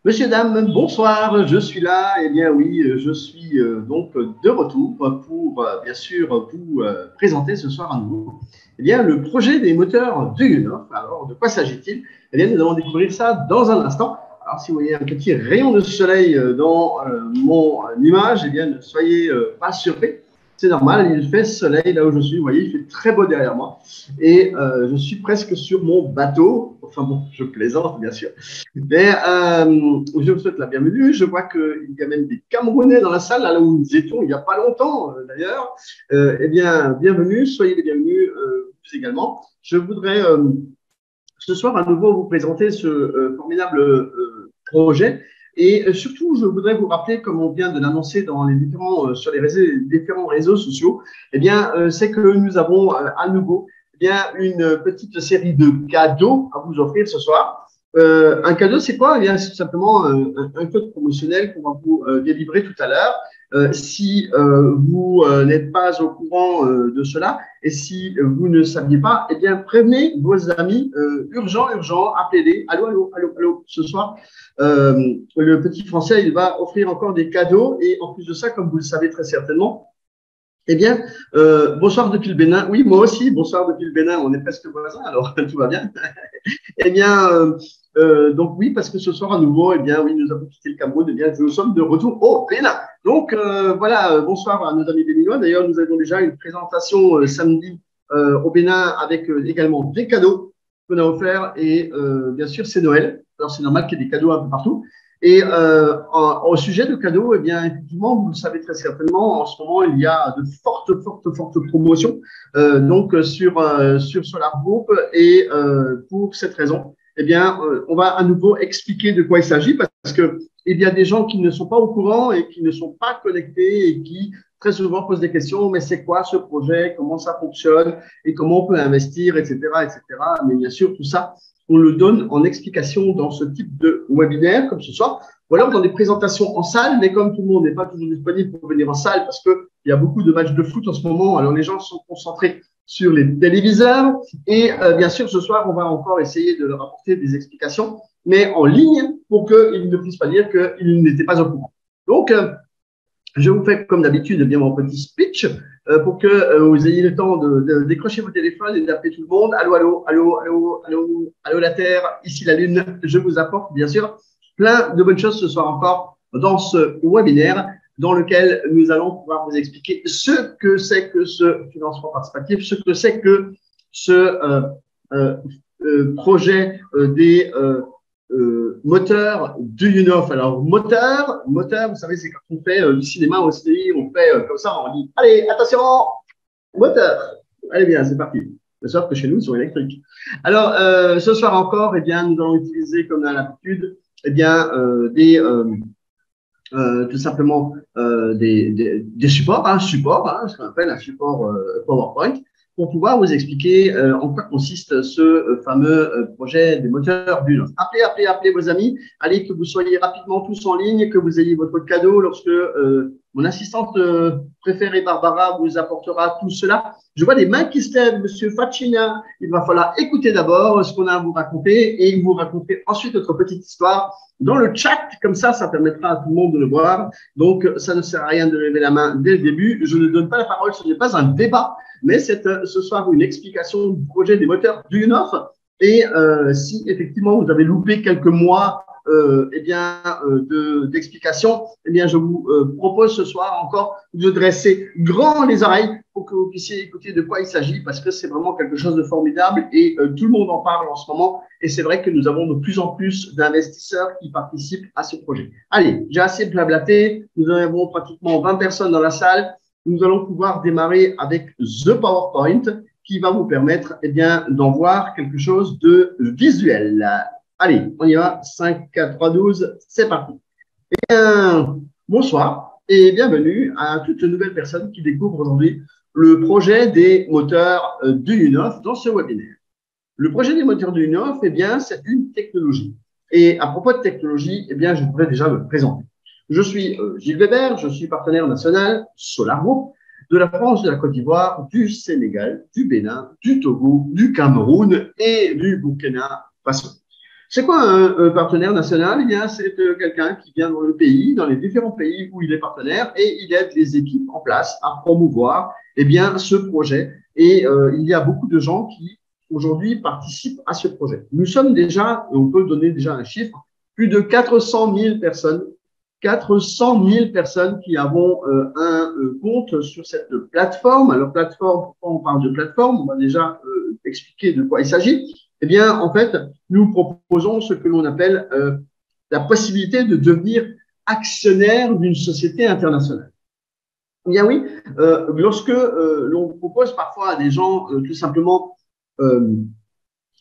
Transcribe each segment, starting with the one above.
Monsieur, dame, bonsoir, je suis là. Eh bien oui, je suis donc de retour pour bien sûr vous présenter ce soir à nouveau le projet des moteurs de UNOF. Alors, de quoi s'agit-il? Eh bien, nous allons découvrir ça dans un instant. Alors, si vous voyez un petit rayon de soleil dans mon image, eh bien, ne soyez pas surpris. C'est normal, il fait soleil là où je suis. Vous voyez, il fait très beau derrière moi. Et je suis presque sur mon bateau. Enfin bon, je plaisante, bien sûr. Mais je vous souhaite la bienvenue. Je vois qu'il y a même des Camerounais dans la salle, là où nous étions il n'y a pas longtemps d'ailleurs. Eh bien, bienvenue, soyez les bienvenus vous également. Je voudrais ce soir à nouveau vous présenter ce formidable projet. Et surtout, je voudrais vous rappeler, comme on vient de l'annoncer dans les sur les différents réseaux sociaux, eh bien, c'est que nous avons à nouveau une petite série de cadeaux à vous offrir ce soir. Un cadeau, c'est quoi? Eh bien, c'est tout simplement un code promotionnel qu'on va vous délivrer tout à l'heure. Si vous n'êtes pas au courant de cela et si vous ne saviez pas, eh bien, prévenez vos amis. Urgent, urgent, appelez-les. Allô, allô, allô, allô, ce soir. Le petit Français, il va offrir encore des cadeaux et en plus de ça, comme vous le savez très certainement, eh bien, bonsoir depuis le Bénin. Oui, moi aussi, bonsoir depuis le Bénin. On est presque voisins, alors tout va bien. Eh bien, donc oui, parce que ce soir à nouveau, eh bien, oui, nous avons quitté le Cameroun. Eh bien, nous sommes de retour au Bénin. Donc voilà, bonsoir à nos amis béninois. D'ailleurs, nous avons déjà une présentation samedi au Bénin avec également des cadeaux qu'on a offerts. Et bien sûr, c'est Noël. Alors, c'est normal qu'il y ait des cadeaux un peu partout. Et au sujet de cadeaux, eh bien, effectivement, vous le savez très certainement, en ce moment, il y a de fortes promotions sur Solar Group. Et pour cette raison, eh bien, on va à nouveau expliquer de quoi il s'agit parce que il y a des gens qui ne sont pas au courant et qui ne sont pas connectés et qui très souvent posent des questions. Mais c'est quoi ce projet? Comment ça fonctionne? Et comment on peut investir, etc., etc. Mais bien sûr, tout ça, on le donne en explication dans ce type de webinaire, comme ce soir, ou alors dans des présentations en salle, mais comme tout le monde n'est pas toujours disponible pour venir en salle, parce qu'il y a beaucoup de matchs de foot en ce moment, alors les gens sont concentrés sur les téléviseurs, et bien sûr, ce soir, on va encore essayer de leur apporter des explications, mais en ligne, pour qu'ils ne puissent pas dire qu'ils n'étaient pas au courant. Donc, je vous fais, comme d'habitude, bien mon petit speech pour que vous ayez le temps de décrocher vos téléphones et d'appeler tout le monde. Allô, allô, allô, allô, allô, allô la Terre, ici la Lune. Je vous apporte, bien sûr, plein de bonnes choses ce soir encore dans ce webinaire dans lequel nous allons pouvoir vous expliquer ce que c'est que ce financement participatif, ce que c'est que ce projet des moteur de UNOF. Alors, moteur, vous savez, c'est quand on fait du cinéma au CDI, on fait comme ça, on dit, allez, attention, moteur. Allez bien, c'est parti. Sauf que chez nous, ils sont électriques. Alors, ce soir encore, eh bien, nous allons utiliser, comme à l'habitude, eh bien, tout simplement des supports, ce qu'on appelle un support PowerPoint, pour pouvoir vous expliquer en quoi consiste ce fameux projet des moteurs d'UNOF. Appelez vos amis, allez que vous soyez rapidement tous en ligne, que vous ayez votre cadeau lorsque mon assistante préférée Barbara vous apportera tout cela. Je vois des mains qui se lèvent, Monsieur Facina. Il va falloir écouter d'abord ce qu'on a à vous raconter et vous raconter ensuite notre petite histoire dans le chat. Comme ça permettra à tout le monde de le voir. Donc, ça ne sert à rien de lever la main dès le début. Je ne donne pas la parole, ce n'est pas un débat, mais c'est ce soir une explication du projet des moteurs du UNOF. Et si effectivement vous avez loupé quelques mois d'explication, eh bien, je vous propose ce soir encore de dresser grand les oreilles pour que vous puissiez écouter de quoi il s'agit, parce que c'est vraiment quelque chose de formidable et tout le monde en parle en ce moment. Et c'est vrai que nous avons de plus en plus d'investisseurs qui participent à ce projet. Allez, j'ai assez blablaté. Nous avons pratiquement 20 personnes dans la salle. Nous allons pouvoir démarrer avec The PowerPoint qui va vous permettre d'en voir quelque chose de visuel. Allez, on y va. 5, 4, 3, 12, c'est parti. Bonsoir et bienvenue à toute nouvelle personne qui découvre aujourd'hui le projet des moteurs de UNOF dans ce webinaire. Le projet des moteurs de UNOF, c'est une technologie. Et à propos de technologie, je voudrais déjà me présenter. Je suis Gilles Weber, je suis partenaire national Solar Group de la France, de la Côte d'Ivoire, du Sénégal, du Bénin, du Togo, du Cameroun et du Burkina Faso. C'est quoi un partenaire national? Eh bien, c'est quelqu'un qui vient dans le pays, dans les différents pays où il est partenaire, et il aide les équipes en place à promouvoir eh bien, ce projet. Et il y a beaucoup de gens qui, aujourd'hui, participent à ce projet. Nous sommes déjà, on peut donner déjà un chiffre, plus de 400 000 personnes qui avons un compte sur cette plateforme. Alors, plateforme, pourquoi on parle de plateforme? On va déjà expliquer de quoi il s'agit. Eh bien, en fait, nous proposons ce que l'on appelle la possibilité de devenir actionnaire d'une société internationale. Eh bien oui, lorsque l'on propose parfois à des gens tout simplement euh,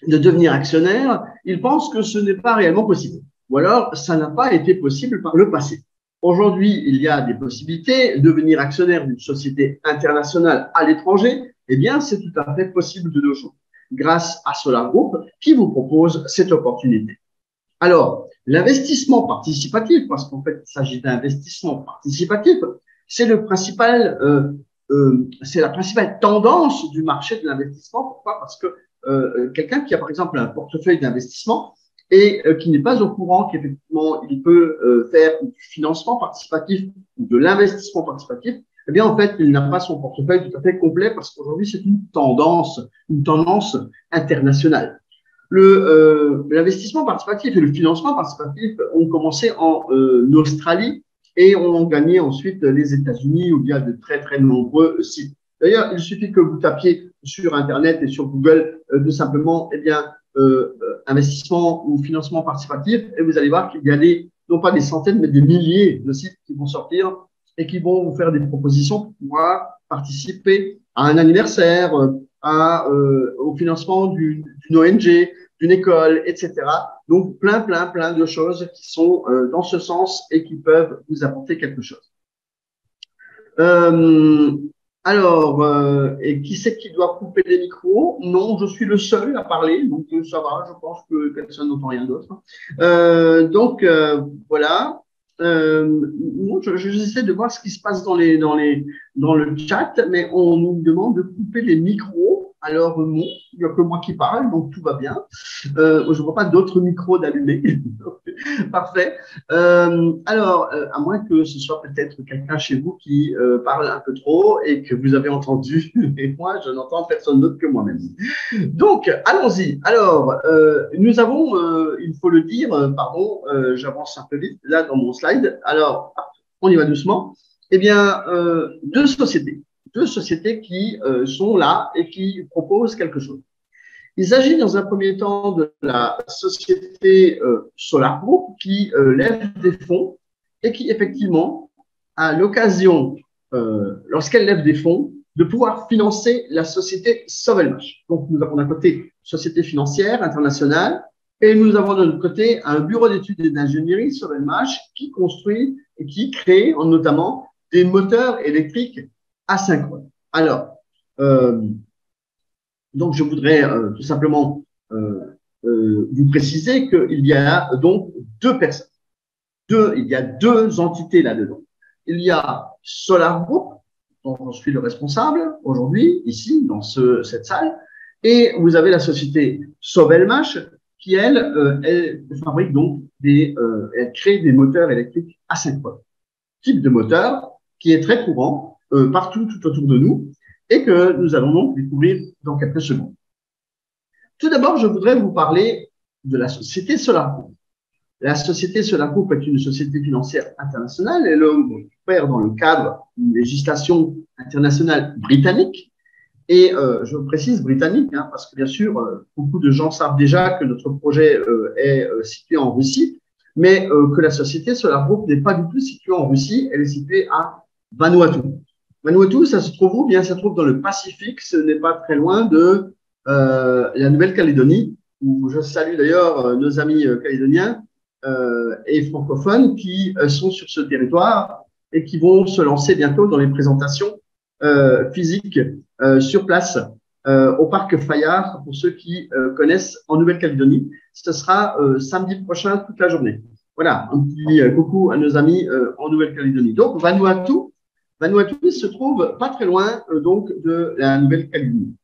de devenir actionnaire, ils pensent que ce n'est pas réellement possible. Ou alors, ça n'a pas été possible par le passé. Aujourd'hui, il y a des possibilités. Devenir actionnaire d'une société internationale à l'étranger, eh bien, c'est tout à fait possible de nos jours, grâce à Solar Group qui vous propose cette opportunité. Alors, l'investissement participatif, parce qu'en fait, il s'agit d'investissement participatif, c'est c'est la principale tendance du marché de l'investissement. Pourquoi? Parce que quelqu'un qui a par exemple un portefeuille d'investissement et qui n'est pas au courant qu'effectivement il peut faire du financement participatif ou de l'investissement participatif, eh bien en fait il n'a pas son portefeuille tout à fait complet parce qu'aujourd'hui c'est une tendance internationale. L'investissement participatif et le financement participatif ont commencé en Australie et ont gagné ensuite les États-Unis où il y a de très très nombreux sites. D'ailleurs, il suffit que vous tapiez sur Internet et sur Google tout simplement eh bien, investissement ou financement participatif et vous allez voir qu'il y a non pas des centaines, mais des milliers de sites qui vont sortir et qui vont vous faire des propositions pour pouvoir participer à un anniversaire, au financement d'une ONG, d'une école, etc. Donc, plein de choses qui sont dans ce sens et qui peuvent vous apporter quelque chose. Et qui c'est qui doit couper les micros? Non, je suis le seul à parler, donc ça va, je pense que personne n'entend rien d'autre. Voilà. Moi, j'essaie de voir ce qui se passe dans le chat, mais on nous demande de couper les micros. Alors, non, il n'y a que moi qui parle, donc tout va bien. Je ne vois pas d'autres micros d'allumés. Parfait. À moins que ce soit peut-être quelqu'un chez vous qui parle un peu trop et que vous avez entendu, et moi, je n'entends personne d'autre que moi-même. Donc, allons-y. Alors, nous avons, il faut le dire, j'avance un peu vite là dans mon slide. Alors, on y va doucement. Eh bien, deux sociétés qui sont là et qui proposent quelque chose. Il s'agit dans un premier temps de la société Solar Group qui lève des fonds et qui effectivement a l'occasion, lorsqu'elle lève des fonds, de pouvoir financer la société Sovelmash. Donc nous avons d'un côté société financière internationale et nous avons de l'autre côté un bureau d'études et d'ingénierie Sovelmash qui construit et qui crée notamment des moteurs électriques asynchrones. Alors, donc, je voudrais tout simplement vous préciser qu'il y a donc deux personnes. Il y a deux entités là-dedans. Il y a Solar Group, dont je suis le responsable aujourd'hui, ici, dans cette salle, et vous avez la société Sovelmash, qui, elle fabrique donc elle crée des moteurs électriques asynchrones. Type de moteur qui est très courant partout, tout autour de nous, et que nous allons donc découvrir dans quelques secondes. Tout d'abord, je voudrais vous parler de la société Solar Group. La société Solar Group est une société financière internationale. Elle opère dans le cadre d'une législation internationale britannique. Et je précise britannique, parce que bien sûr, beaucoup de gens savent déjà que notre projet est situé en Russie, mais que la société Solar Group n'est pas du tout située en Russie. Elle est située à Vanuatu. Vanuatu, ça se trouve où? Bien, ça se trouve dans le Pacifique. Ce n'est pas très loin de la Nouvelle-Calédonie, où je salue d'ailleurs nos amis calédoniens et francophones qui sont sur ce territoire et qui vont se lancer bientôt dans les présentations physiques sur place au parc Fayard, pour ceux qui connaissent en Nouvelle-Calédonie. Ce sera samedi prochain toute la journée. Voilà, un petit coucou à nos amis en Nouvelle-Calédonie. Donc, Vanuatu se trouve pas très loin donc de la Nouvelle-Calédonie.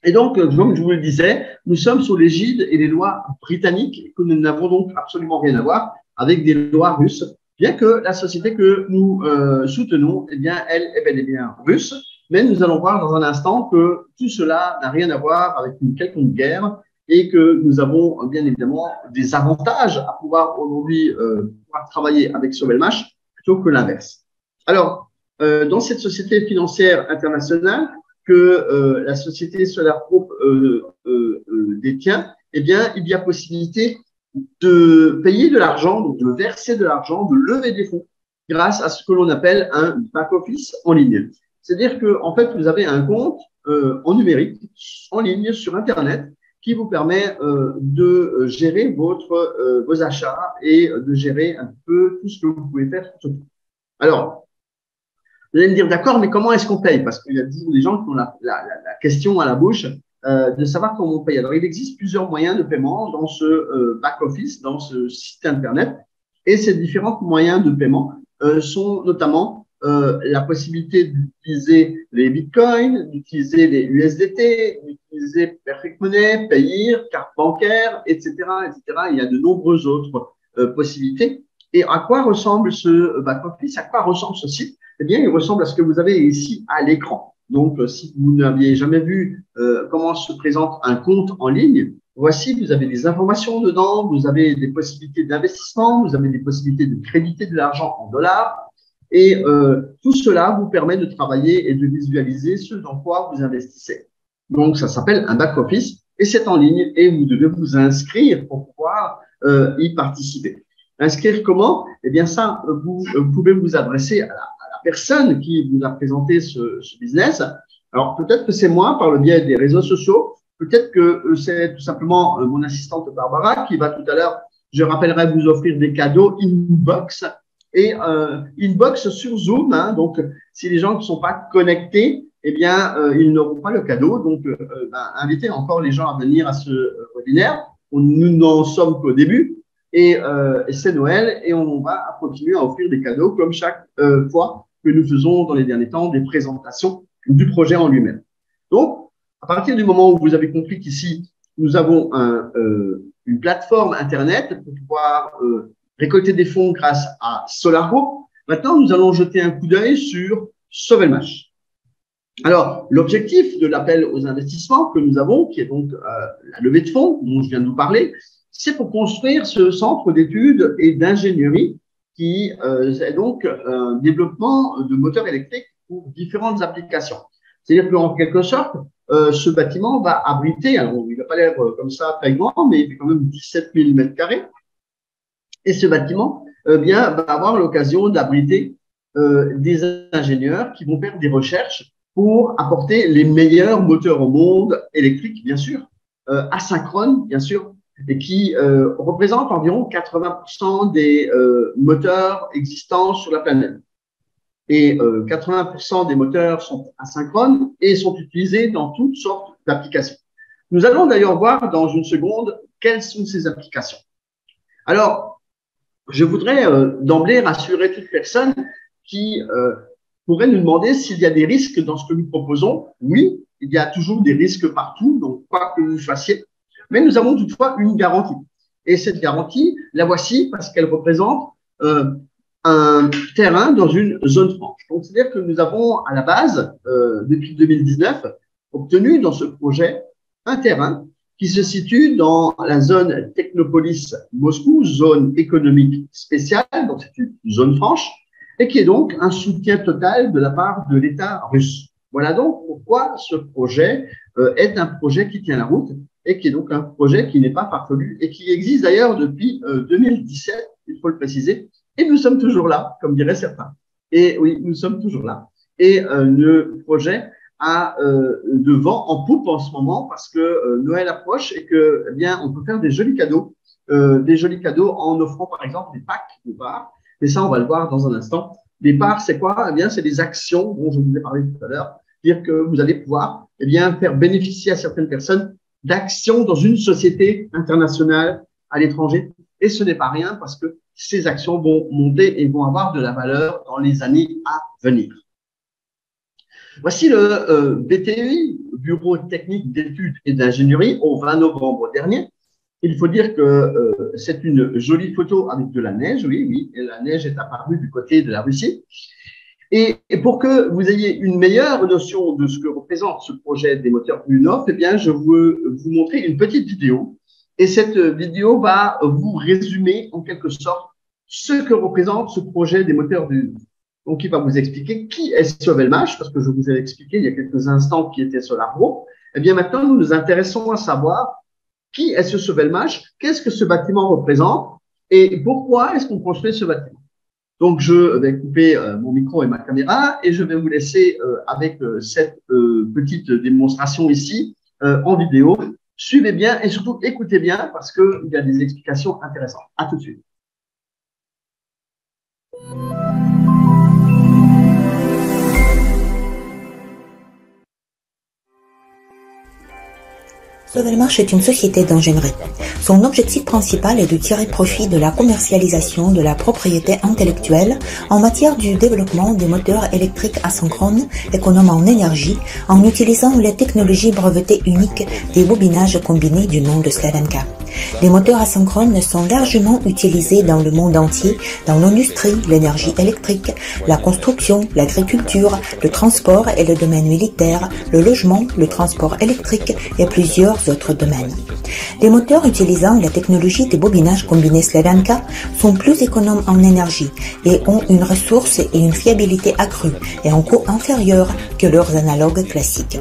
Et donc, comme je vous le disais, nous sommes sous l'égide et les lois britanniques, et que nous n'avons donc absolument rien à voir avec des lois russes, bien que la société que nous soutenons, eh bien, elle est bel et bien russe. Mais nous allons voir dans un instant que tout cela n'a rien à voir avec une quelconque guerre et que nous avons bien évidemment des avantages à pouvoir aujourd'hui pouvoir travailler avec Sovelmash plutôt que l'inverse. Alors, dans cette société financière internationale, que la société Solar Group détient, eh bien, il y a possibilité de payer de l'argent, donc de verser de l'argent, de lever des fonds grâce à ce que l'on appelle un back-office en ligne. C'est-à-dire que, en fait, vous avez un compte en numérique, en ligne, sur Internet, qui vous permet de gérer vos achats et de gérer un peu tout ce que vous pouvez faire tout autour. Alors, vous allez me dire, d'accord, mais comment est-ce qu'on paye? Parce qu'il y a des gens qui ont la question à la bouche de savoir comment on paye. Alors, il existe plusieurs moyens de paiement dans ce back-office, dans ce site Internet. Et ces différents moyens de paiement sont notamment la possibilité d'utiliser les bitcoins, d'utiliser les USDT, d'utiliser Perfect Money, Payeer, carte bancaire, etc., etc. Il y a de nombreuses autres possibilités. Et à quoi ressemble ce back-office? À quoi ressemble ce site? Eh bien, il ressemble à ce que vous avez ici à l'écran. Donc, si vous n'aviez jamais vu comment se présente un compte en ligne, voici, vous avez des informations dedans, vous avez des possibilités d'investissement, vous avez des possibilités de créditer de l'argent en dollars. Et tout cela vous permet de travailler et de visualiser ce dans quoi vous investissez. Donc, ça s'appelle un back-office et c'est en ligne et vous devez vous inscrire pour pouvoir y participer. Inscrire comment? Eh bien, ça, vous pouvez vous adresser à la personne qui vous a présenté ce business. Alors, peut-être que c'est moi par le biais des réseaux sociaux. Peut-être que c'est tout simplement mon assistante Barbara qui va tout à l'heure, je rappellerai, vous offrir des cadeaux inbox et inbox sur Zoom. Hein, donc, si les gens ne sont pas connectés, eh bien, ils n'auront pas le cadeau. Donc, invitez encore les gens à venir à ce webinaire. Nous n'en sommes qu'au début. Et c'est Noël et on va continuer à offrir des cadeaux comme chaque fois que nous faisons dans les derniers temps des présentations du projet en lui-même. Donc, à partir du moment où vous avez compris qu'ici, nous avons une plateforme Internet pour pouvoir récolter des fonds grâce à SolarGo, maintenant, nous allons jeter un coup d'œil sur Sovelmash. Alors, l'objectif de l'appel aux investissements que nous avons, qui est donc la levée de fonds dont je viens de vous parler, c'est pour construire ce centre d'études et d'ingénierie qui est donc un développement de moteurs électriques pour différentes applications. C'est-à-dire qu'en quelque sorte, ce bâtiment va abriter, alors il n'a pas l'air comme ça très grand, mais il fait quand même 17 000 mètres carrés. Et ce bâtiment bien, va avoir l'occasion d'abriter des ingénieurs qui vont faire des recherches pour apporter les meilleurs moteurs au monde, électriques bien sûr, asynchrones bien sûr, et qui représentent environ 80% des moteurs existants sur la planète. Et 80% des moteurs sont asynchrones et sont utilisés dans toutes sortes d'applications. Nous allons d'ailleurs voir dans une seconde quelles sont ces applications. Alors, je voudrais d'emblée rassurer toute personne qui pourrait nous demander s'il y a des risques dans ce que nous proposons. Oui, il y a toujours des risques partout, donc quoi que vous fassiez. Mais nous avons toutefois une garantie. Et cette garantie, la voici parce qu'elle représente un terrain dans une zone franche. Donc, c'est-à-dire que nous avons à la base, depuis 2019, obtenu dans ce projet un terrain qui se situe dans la zone Technopolis Moscou, zone économique spéciale, donc c'est une zone franche, et qui est donc un soutien total de la part de l'État russe. Voilà donc pourquoi ce projet est un projet qui tient la route et qui est donc un projet qui n'est pas farfelu et qui existe d'ailleurs depuis 2017, il faut le préciser, et nous sommes toujours là, comme diraient certains. Et oui, nous sommes toujours là. Et le projet a de vent en poupe en ce moment parce que Noël approche et que, eh bien, on peut faire des jolis cadeaux en offrant par exemple des packs de parts. Et ça, on va le voir dans un instant. Les parts, c'est quoi? Eh bien, c'est des actions dont je vous ai parlé tout à l'heure. C'est-à-dire que vous allez pouvoir, eh bien, faire bénéficier à certaines personnes d'actions dans une société internationale à l'étranger. Et ce n'est pas rien parce que ces actions vont monter et vont avoir de la valeur dans les années à venir. Voici le BTI, Bureau technique d'études et d'ingénierie, au 20 novembre dernier. Il faut dire que c'est une jolie photo avec de la neige, oui, oui, et la neige est apparue du côté de la Russie. Et pour que vous ayez une meilleure notion de ce que représente ce projet des moteurs UNOF, eh bien, je veux vous montrer une petite vidéo. Et cette vidéo va vous résumer en quelque sorte ce que représente ce projet des moteurs du. Donc, il va vous expliquer qui est Sovelmash, parce que je vous ai expliqué il y a quelques instants qui était Solarpro. Eh bien, maintenant, nous nous intéressons à savoir qui est ce Sovelmash, qu'est-ce que ce bâtiment représente et pourquoi est-ce qu'on construit ce bâtiment. Donc, je vais couper mon micro et ma caméra et je vais vous laisser avec cette petite démonstration ici en vidéo. Suivez bien et surtout écoutez bien parce qu'il y a des explications intéressantes. À tout de suite. Sovelmash est une société d'ingénierie. Son objectif principal est de tirer profit de la commercialisation de la propriété intellectuelle en matière du développement des moteurs électriques asynchrones économes en énergie en utilisant les technologies brevetées uniques des bobinages combinés du nom de Slavenka. Les moteurs asynchrones sont largement utilisés dans le monde entier, dans l'industrie, l'énergie électrique, la construction, l'agriculture, le transport et le domaine militaire, le logement, le transport électrique et plusieurs autres domaines. Les moteurs utilisant la technologie des bobinages combinés Slavenka sont plus économes en énergie et ont une ressource et une fiabilité accrue et en coût inférieur que leurs analogues classiques.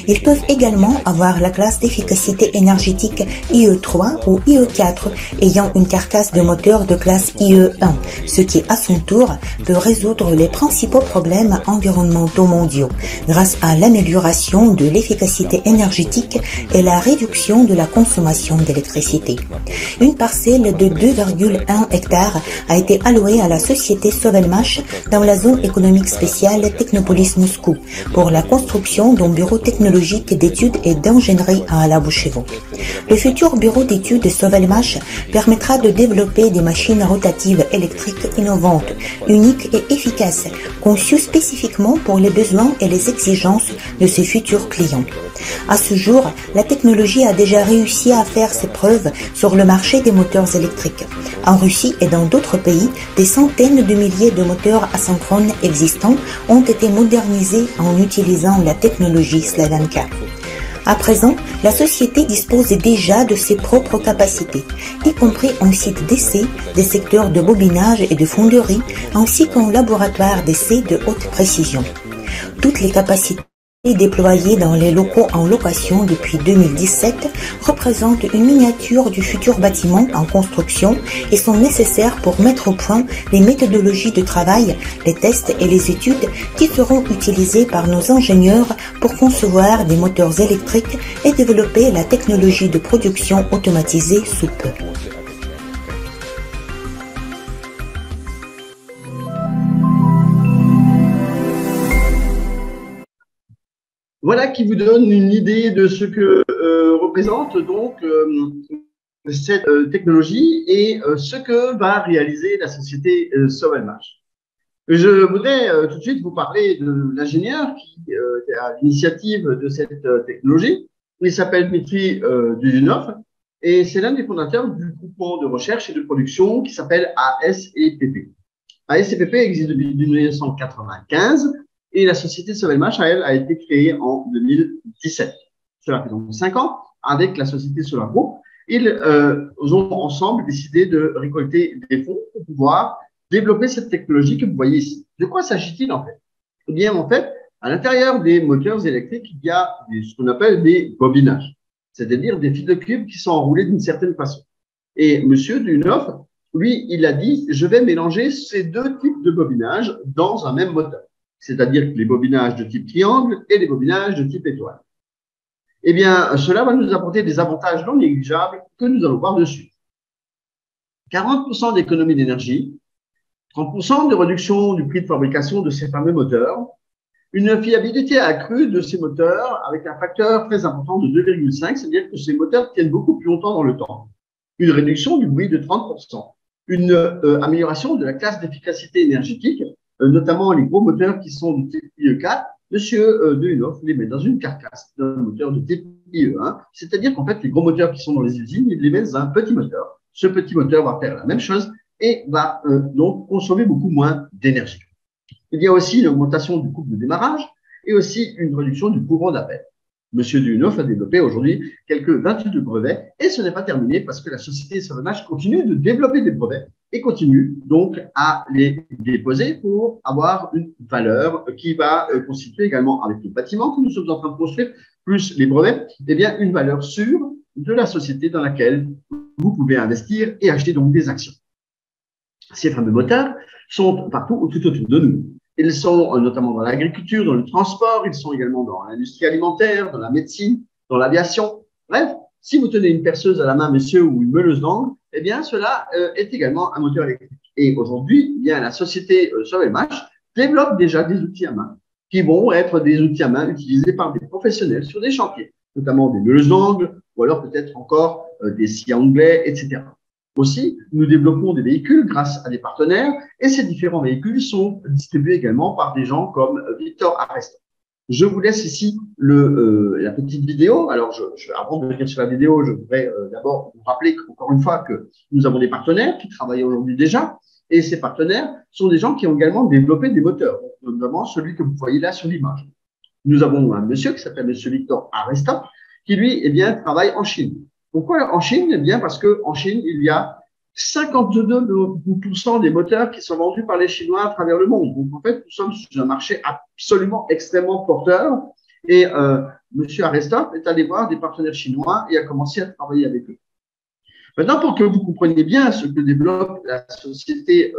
Ils peuvent également avoir la classe d'efficacité énergétique IE3 ou IE4 ayant une carcasse de moteur de classe IE1, ce qui à son tour peut résoudre les principaux problèmes environnementaux mondiaux grâce à l'amélioration de l'efficacité énergétique et la réduction de la consommation d'électricité. Une parcelle de 2,1 hectares a été allouée à la société Sovelmash dans la zone économique spéciale Technopolis Moscou pour la construction d'un bureau technologique d'études et d'ingénierie à Alabouchevo. Le futur bureau d'études de Sovelmash permettra de développer des machines rotatives électriques innovantes, uniques et efficaces, conçues spécifiquement pour les besoins et les exigences de ses futurs clients. À ce jour, la technologie a déjà réussi à faire ses preuves sur le marché des moteurs électriques. En Russie et dans d'autres pays, des centaines de milliers de moteurs asynchrones existants ont été modernisés en utilisant la technologie Slavenka. À présent, la société dispose déjà de ses propres capacités, y compris un site d'essai, des secteurs de bobinage et de fonderie, ainsi qu'un laboratoire d'essai de haute précision. Toutes les capacités déployées dans les locaux en location depuis 2017 représentent une miniature du futur bâtiment en construction et sont nécessaires pour mettre au point les méthodologies de travail, les tests et les études qui seront utilisées par nos ingénieurs pour concevoir des moteurs électriques et développer la technologie de production automatisée sous peu. Voilà qui vous donne une idée de ce que représente donc cette technologie et ce que va réaliser la société Sovelmash. Je voudrais tout de suite vous parler de l'ingénieur qui est à l'initiative de cette technologie. Il s'appelle Dmitry Duyunov et c'est l'un des fondateurs du groupement de recherche et de production qui s'appelle ASEPP. ASEPP existe depuis 1995 et la société Sovelmash, elle, a été créée en 2017. Cela fait donc 5 ans avec la société Solarpro. Ils ont ensemble décidé de récolter des fonds pour pouvoir développer cette technologie que vous voyez ici. De quoi s'agit-il en fait? Eh bien, en fait, à l'intérieur des moteurs électriques, il y a ce qu'on appelle des bobinages, c'est-à-dire des fils de cuivre qui sont enroulés d'une certaine façon. Et Monsieur Duyunov, lui, il a dit, je vais mélanger ces deux types de bobinages dans un même moteur, c'est-à-dire les bobinages de type triangle et les bobinages de type étoile. Eh bien, cela va nous apporter des avantages non négligeables que nous allons voir dessus. 40% d'économie d'énergie, 30% de réduction du prix de fabrication de ces fameux moteurs, une fiabilité accrue de ces moteurs avec un facteur très important de 2,5, c'est-à-dire que ces moteurs tiennent beaucoup plus longtemps dans le temps, une réduction du bruit de 30%, une amélioration de la classe d'efficacité énergétique, notamment les gros moteurs qui sont de type IE4 Monsieur Duyunov les met dans une carcasse d'un moteur de type IE1, c'est-à-dire qu'en fait, les gros moteurs qui sont dans les usines, ils les mettent dans un petit moteur. Ce petit moteur va faire la même chose et va donc consommer beaucoup moins d'énergie. Il y a aussi une augmentation du coût de démarrage et aussi une réduction du courant d'appel. Monsieur Duyunov a développé aujourd'hui quelques 22 brevets et ce n'est pas terminé parce que la société Sovelmash continue de développer des brevets et continue donc à les déposer pour avoir une valeur qui va constituer également avec le bâtiment que nous sommes en train de construire, plus les brevets, eh bien une valeur sûre de la société dans laquelle vous pouvez investir et acheter donc des actions. Ces fameux moteurs sont partout tout autour de nous. Ils sont notamment dans l'agriculture, dans le transport, ils sont également dans l'industrie alimentaire, dans la médecine, dans l'aviation. Bref, si vous tenez une perceuse à la main, messieurs, ou une meuleuse d'angle, eh bien, cela est également un moteur électrique. Et aujourd'hui, eh bien, la société Sovelmash développe déjà des outils à main qui vont être des outils à main utilisés par des professionnels sur des chantiers, notamment des meuleuses d'angle ou alors peut-être encore des scies anglais, etc. Aussi, nous développons des véhicules grâce à des partenaires et ces différents véhicules sont distribués également par des gens comme Victor Aresta. Je vous laisse ici la petite vidéo. Alors, avant de venir sur la vidéo, je voudrais d'abord vous rappeler encore une fois que nous avons des partenaires qui travaillent aujourd'hui déjà et ces partenaires sont des gens qui ont également développé des moteurs, notamment celui que vous voyez là sur l'image. Nous avons un monsieur qui s'appelle monsieur Victor Aresta qui, lui, eh bien, travaille en Chine. Pourquoi en Chine? Eh bien, parce qu'en Chine, il y a 52% des moteurs qui sont vendus par les Chinois à travers le monde. Donc, en fait, nous sommes sur un marché absolument extrêmement porteur. Et monsieur Aresta est allé voir des partenaires chinois et a commencé à travailler avec eux. Maintenant, pour que vous compreniez bien ce que développe la société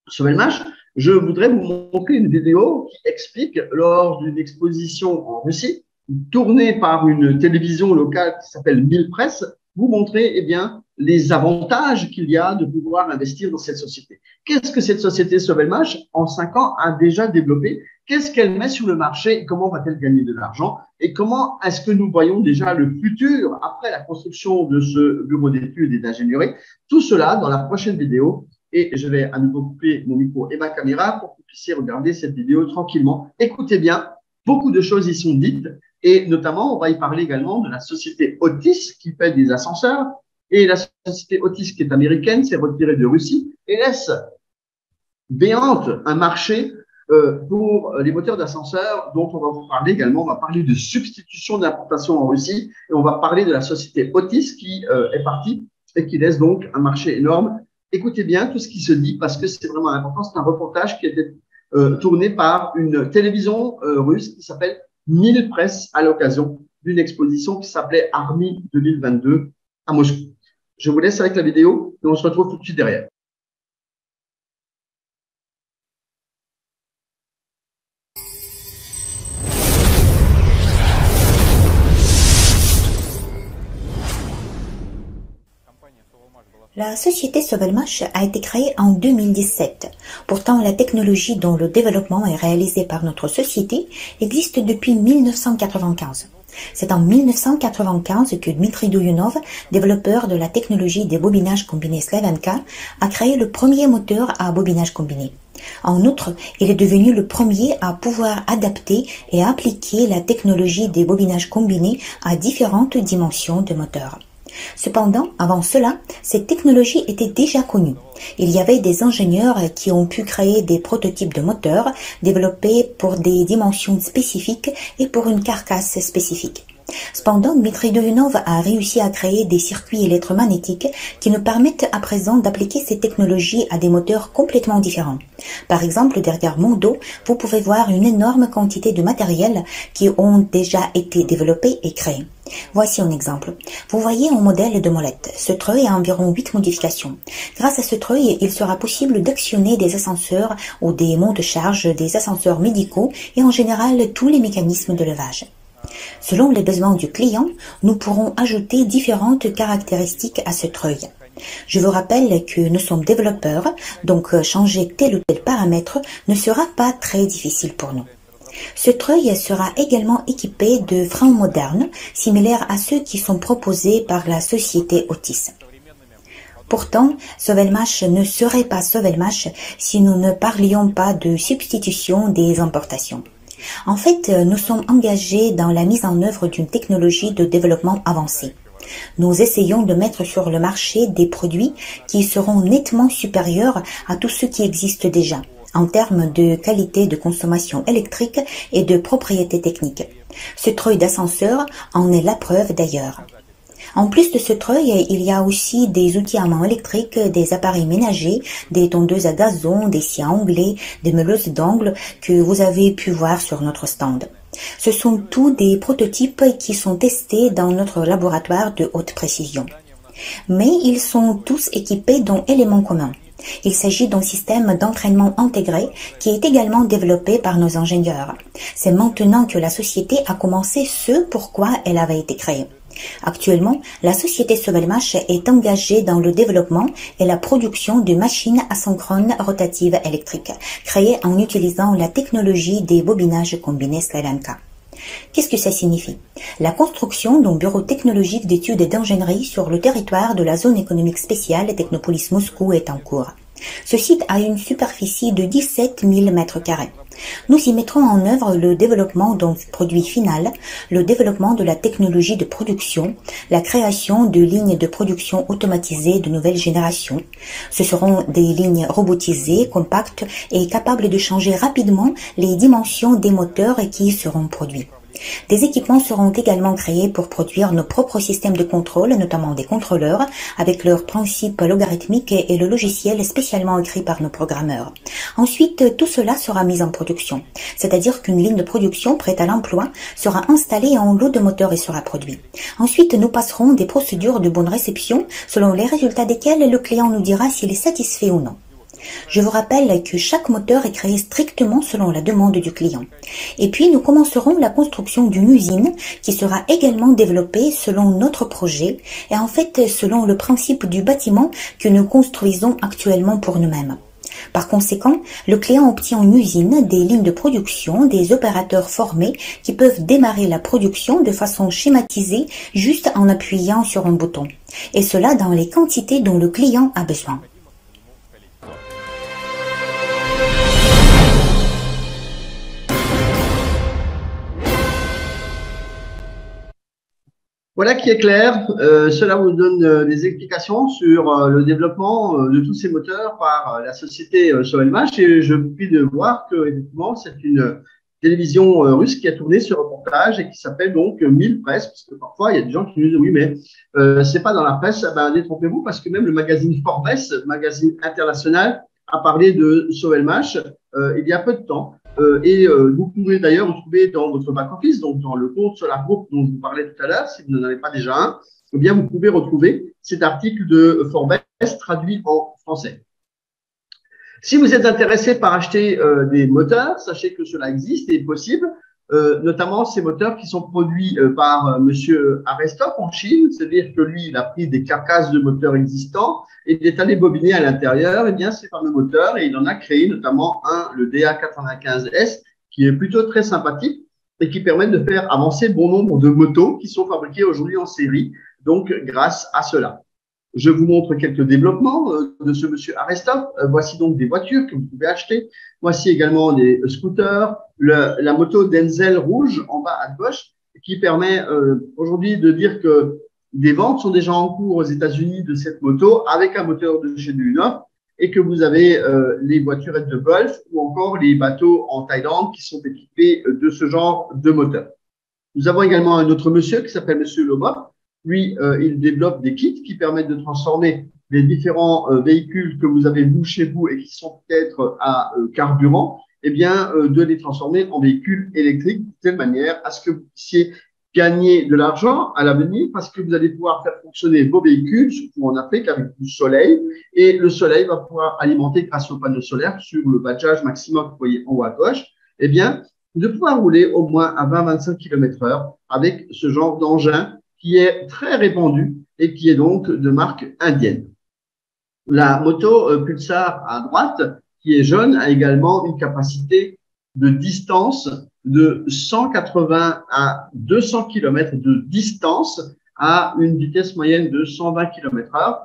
Sovelmash, je voudrais vous montrer une vidéo qui explique, lors d'une exposition en Russie, tournée par une télévision locale qui s'appelle Mille Presse, vous montrer eh bien, les avantages qu'il y a de pouvoir investir dans cette société. Qu'est-ce que cette société Sovelmash, en 5 ans, a déjà développé? Qu'est-ce qu'elle met sur le marché et comment va-t-elle gagner de l'argent? Et comment est-ce que nous voyons déjà le futur après la construction de ce bureau d'études et d'ingénierie? Tout cela dans la prochaine vidéo. Et je vais à nouveau couper mon micro et ma caméra pour que vous puissiez regarder cette vidéo tranquillement. Écoutez bien, beaucoup de choses y sont dites. Et notamment, on va y parler également de la société Otis qui fait des ascenseurs. Et la société Otis qui est américaine s'est retirée de Russie et laisse béante un marché pour les moteurs d'ascenseurs dont on va vous parler également. On va parler de substitution d'importation en Russie et on va parler de la société Otis qui est partie et qui laisse donc un marché énorme. Écoutez bien tout ce qui se dit parce que c'est vraiment important. C'est un reportage qui a été tourné par une télévision russe qui s'appelle Mille Presse à l'occasion d'une exposition qui s'appelait Army 2022 à Moscou. Je vous laisse avec la vidéo et on se retrouve tout de suite derrière. La société Sovelmash a été créée en 2017. Pourtant, la technologie dont le développement est réalisé par notre société existe depuis 1995. C'est en 1995 que Dmitry Duyunov, développeur de la technologie des bobinages combinés Slavenka, a créé le premier moteur à bobinage combiné. En outre, il est devenu le premier à pouvoir adapter et appliquer la technologie des bobinages combinés à différentes dimensions de moteurs. Cependant, avant cela, cette technologie était déjà connue. Il y avait des ingénieurs qui ont pu créer des prototypes de moteurs développés pour des dimensions spécifiques et pour une carcasse spécifique. Cependant, Dmitry Duyunov a réussi à créer des circuits électromagnétiques qui nous permettent à présent d'appliquer ces technologies à des moteurs complètement différents. Par exemple, derrière mon dos, vous pouvez voir une énorme quantité de matériel qui ont déjà été développés et créés. Voici un exemple. Vous voyez un modèle de molette. Ce treuil a environ 8 modifications. Grâce à ce treuil, il sera possible d'actionner des ascenseurs ou des monte-charges, des ascenseurs médicaux et en général tous les mécanismes de levage. Selon les besoins du client, nous pourrons ajouter différentes caractéristiques à ce treuil. Je vous rappelle que nous sommes développeurs, donc changer tel ou tel paramètre ne sera pas très difficile pour nous. Ce treuil sera également équipé de freins modernes, similaires à ceux qui sont proposés par la société Otis. Pourtant, Sovelmash ne serait pas Sovelmash si nous ne parlions pas de substitution des importations. En fait, nous sommes engagés dans la mise en œuvre d'une technologie de développement avancée. Nous essayons de mettre sur le marché des produits qui seront nettement supérieurs à tous ceux qui existent déjà, en termes de qualité de consommation électrique et de propriétés techniques. Ce treuil d'ascenseur en est la preuve d'ailleurs. En plus de ce treuil, il y a aussi des outils à main électriques, des appareils ménagers, des tondeuses à gazon, des scies à ongles, des meuleuses d'ongles que vous avez pu voir sur notre stand. Ce sont tous des prototypes qui sont testés dans notre laboratoire de haute précision. Mais ils sont tous équipés d'un élément commun. Il s'agit d'un système d'entraînement intégré qui est également développé par nos ingénieurs. C'est maintenant que la société a commencé ce pourquoi elle avait été créée. Actuellement, la société Sovelmash est engagée dans le développement et la production de machines asynchrones rotatives électriques, créées en utilisant la technologie des bobinages combinés Sri Lanka. Qu'est-ce que ça signifie? La construction d'un bureau technologique d'études et d'ingénierie sur le territoire de la zone économique spéciale Technopolis Moscou est en cours. Ce site a une superficie de 17 000 m². Nous y mettrons en œuvre le développement d'un produit final, le développement de la technologie de production, la création de lignes de production automatisées de nouvelle génération. Ce seront des lignes robotisées, compactes et capables de changer rapidement les dimensions des moteurs qui y seront produits. Des équipements seront également créés pour produire nos propres systèmes de contrôle, notamment des contrôleurs, avec leurs principes logarithmiques et le logiciel spécialement écrit par nos programmeurs. Ensuite, tout cela sera mis en production, c'est-à-dire qu'une ligne de production prête à l'emploi sera installée en lot de moteurs et sera produit. Ensuite, nous passerons des procédures de bonne réception, selon les résultats desquelles le client nous dira s'il est satisfait ou non. Je vous rappelle que chaque moteur est créé strictement selon la demande du client. Et puis, nous commencerons la construction d'une usine qui sera également développée selon notre projet et en fait selon le principe du bâtiment que nous construisons actuellement pour nous-mêmes. Par conséquent, le client obtient une usine, des lignes de production, des opérateurs formés qui peuvent démarrer la production de façon schématisée juste en appuyant sur un bouton. Et cela dans les quantités dont le client a besoin. Voilà qui est clair. Cela vous donne des explications sur le développement de tous ces moteurs par la société Sovelmash. Et je puis de voir que effectivement c'est une télévision russe qui a tourné ce reportage et qui s'appelle donc 1000 Presse, parce que parfois il y a des gens qui nous disent oui mais c'est pas dans la presse. Ben détrompez-vous parce que même le magazine Forbes, magazine international, a parlé de Sovelmash il y a peu de temps. Vous pouvez d'ailleurs retrouver dans votre back-office, donc dans le compte Solar Group dont je vous parlais tout à l'heure, si vous n'en avez pas déjà un, eh bien vous pouvez retrouver cet article de Forbes traduit en français. Si vous êtes intéressé par acheter des moteurs, sachez que cela existe et est possible, notamment ces moteurs qui sont produits par Monsieur Arestov en Chine, c'est-à-dire que lui, il a pris des carcasses de moteurs existants et il est allé bobiner à l'intérieur, eh bien, ces fameux moteurs, et il en a créé notamment un, le DA95S, qui est plutôt très sympathique et qui permet de faire avancer bon nombre de motos qui sont fabriquées aujourd'hui en série, donc grâce à cela. Je vous montre quelques développements de ce monsieur Arestov. Voici donc des voitures que vous pouvez acheter. Voici également des scooters, la moto Denzel rouge en bas à gauche, qui permet aujourd'hui de dire que des ventes sont déjà en cours aux États-Unis de cette moto avec un moteur de chez Dunlop et que vous avez les voiturettes de golf ou encore les bateaux en Thaïlande qui sont équipés de ce genre de moteur. Nous avons également un autre monsieur qui s'appelle monsieur Lobov. Lui, il développe des kits qui permettent de transformer les différents véhicules que vous avez vous chez vous et qui sont peut-être à carburant, eh bien, de les transformer en véhicules électriques de telle manière à ce que vous puissiez gagner de l'argent à l'avenir parce que vous allez pouvoir faire fonctionner vos véhicules, surtout en Afrique, avec du soleil. Et le soleil va pouvoir alimenter grâce aux panneaux solaires sur le badgeage maximum que vous voyez en haut à gauche, eh bien, de pouvoir rouler au moins à 20-25 km/h avec ce genre d'engin qui est très répandu et qui est donc de marque indienne. La moto Pulsar à droite, qui est jaune, a également une capacité de distance de 180 à 200 km de distance à une vitesse moyenne de 120 km/h.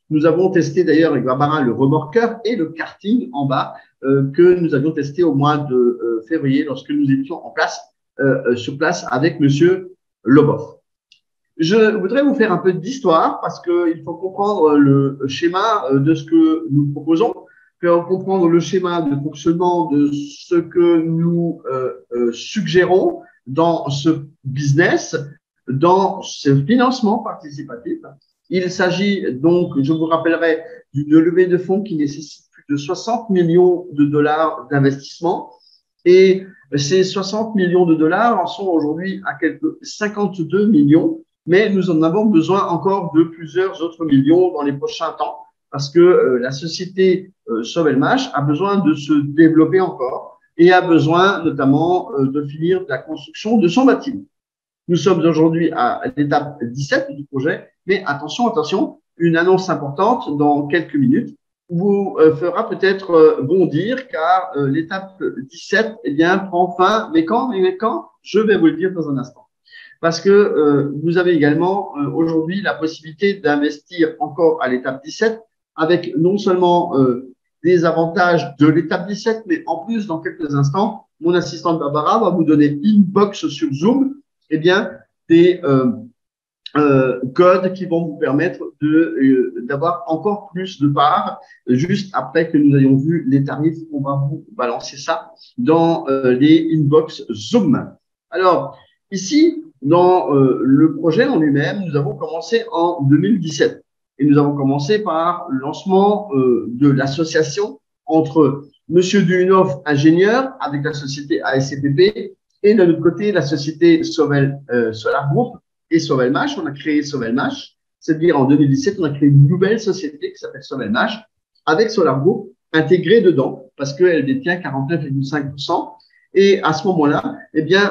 Nous avons testé d'ailleurs avec Barbara le remorqueur et le karting en bas que nous avions testé au mois de février lorsque nous étions en place, sur place avec Monsieur Lobov. Je voudrais vous faire un peu d'histoire parce qu'il faut comprendre le schéma de ce que nous proposons, comprendre le schéma de fonctionnement de ce que nous suggérons dans ce business, dans ce financement participatif. Il s'agit donc, je vous rappellerai, d'une levée de fonds qui nécessite plus de 60 millions de dollars d'investissement. Et ces 60 millions de dollars en sont aujourd'hui à quelques 52 millions, mais nous en avons besoin encore de plusieurs autres millions dans les prochains temps parce que la société Sovelmash a besoin de se développer encore et a besoin notamment de finir la construction de son bâtiment. Nous sommes aujourd'hui à l'étape 17 du projet, mais attention, une annonce importante dans quelques minutes vous fera peut-être bondir car l'étape 17 prend fin. Mais quand? Je vais vous le dire dans un instant. Parce que vous avez également aujourd'hui la possibilité d'investir encore à l'étape 17 avec non seulement des avantages de l'étape 17, mais en plus, dans quelques instants, mon assistante Barbara va vous donner inbox sur Zoom, des codes qui vont vous permettre d'avoir encore plus de parts. Juste après que nous ayons vu les tarifs, on va vous balancer ça dans les inbox Zoom. Alors, ici, dans le projet en lui-même, nous avons commencé en 2017 et nous avons commencé par le lancement de l'association entre Monsieur Duhunov, ingénieur, avec la société ASCPP et de l'autre côté, la société Solar Group et Sovelmash. On a créé Sovelmash, c'est-à-dire en 2017, on a créé une nouvelle société qui s'appelle Sovelmash avec Solar Group intégrée dedans parce qu'elle détient 49,5%. Et à ce moment-là,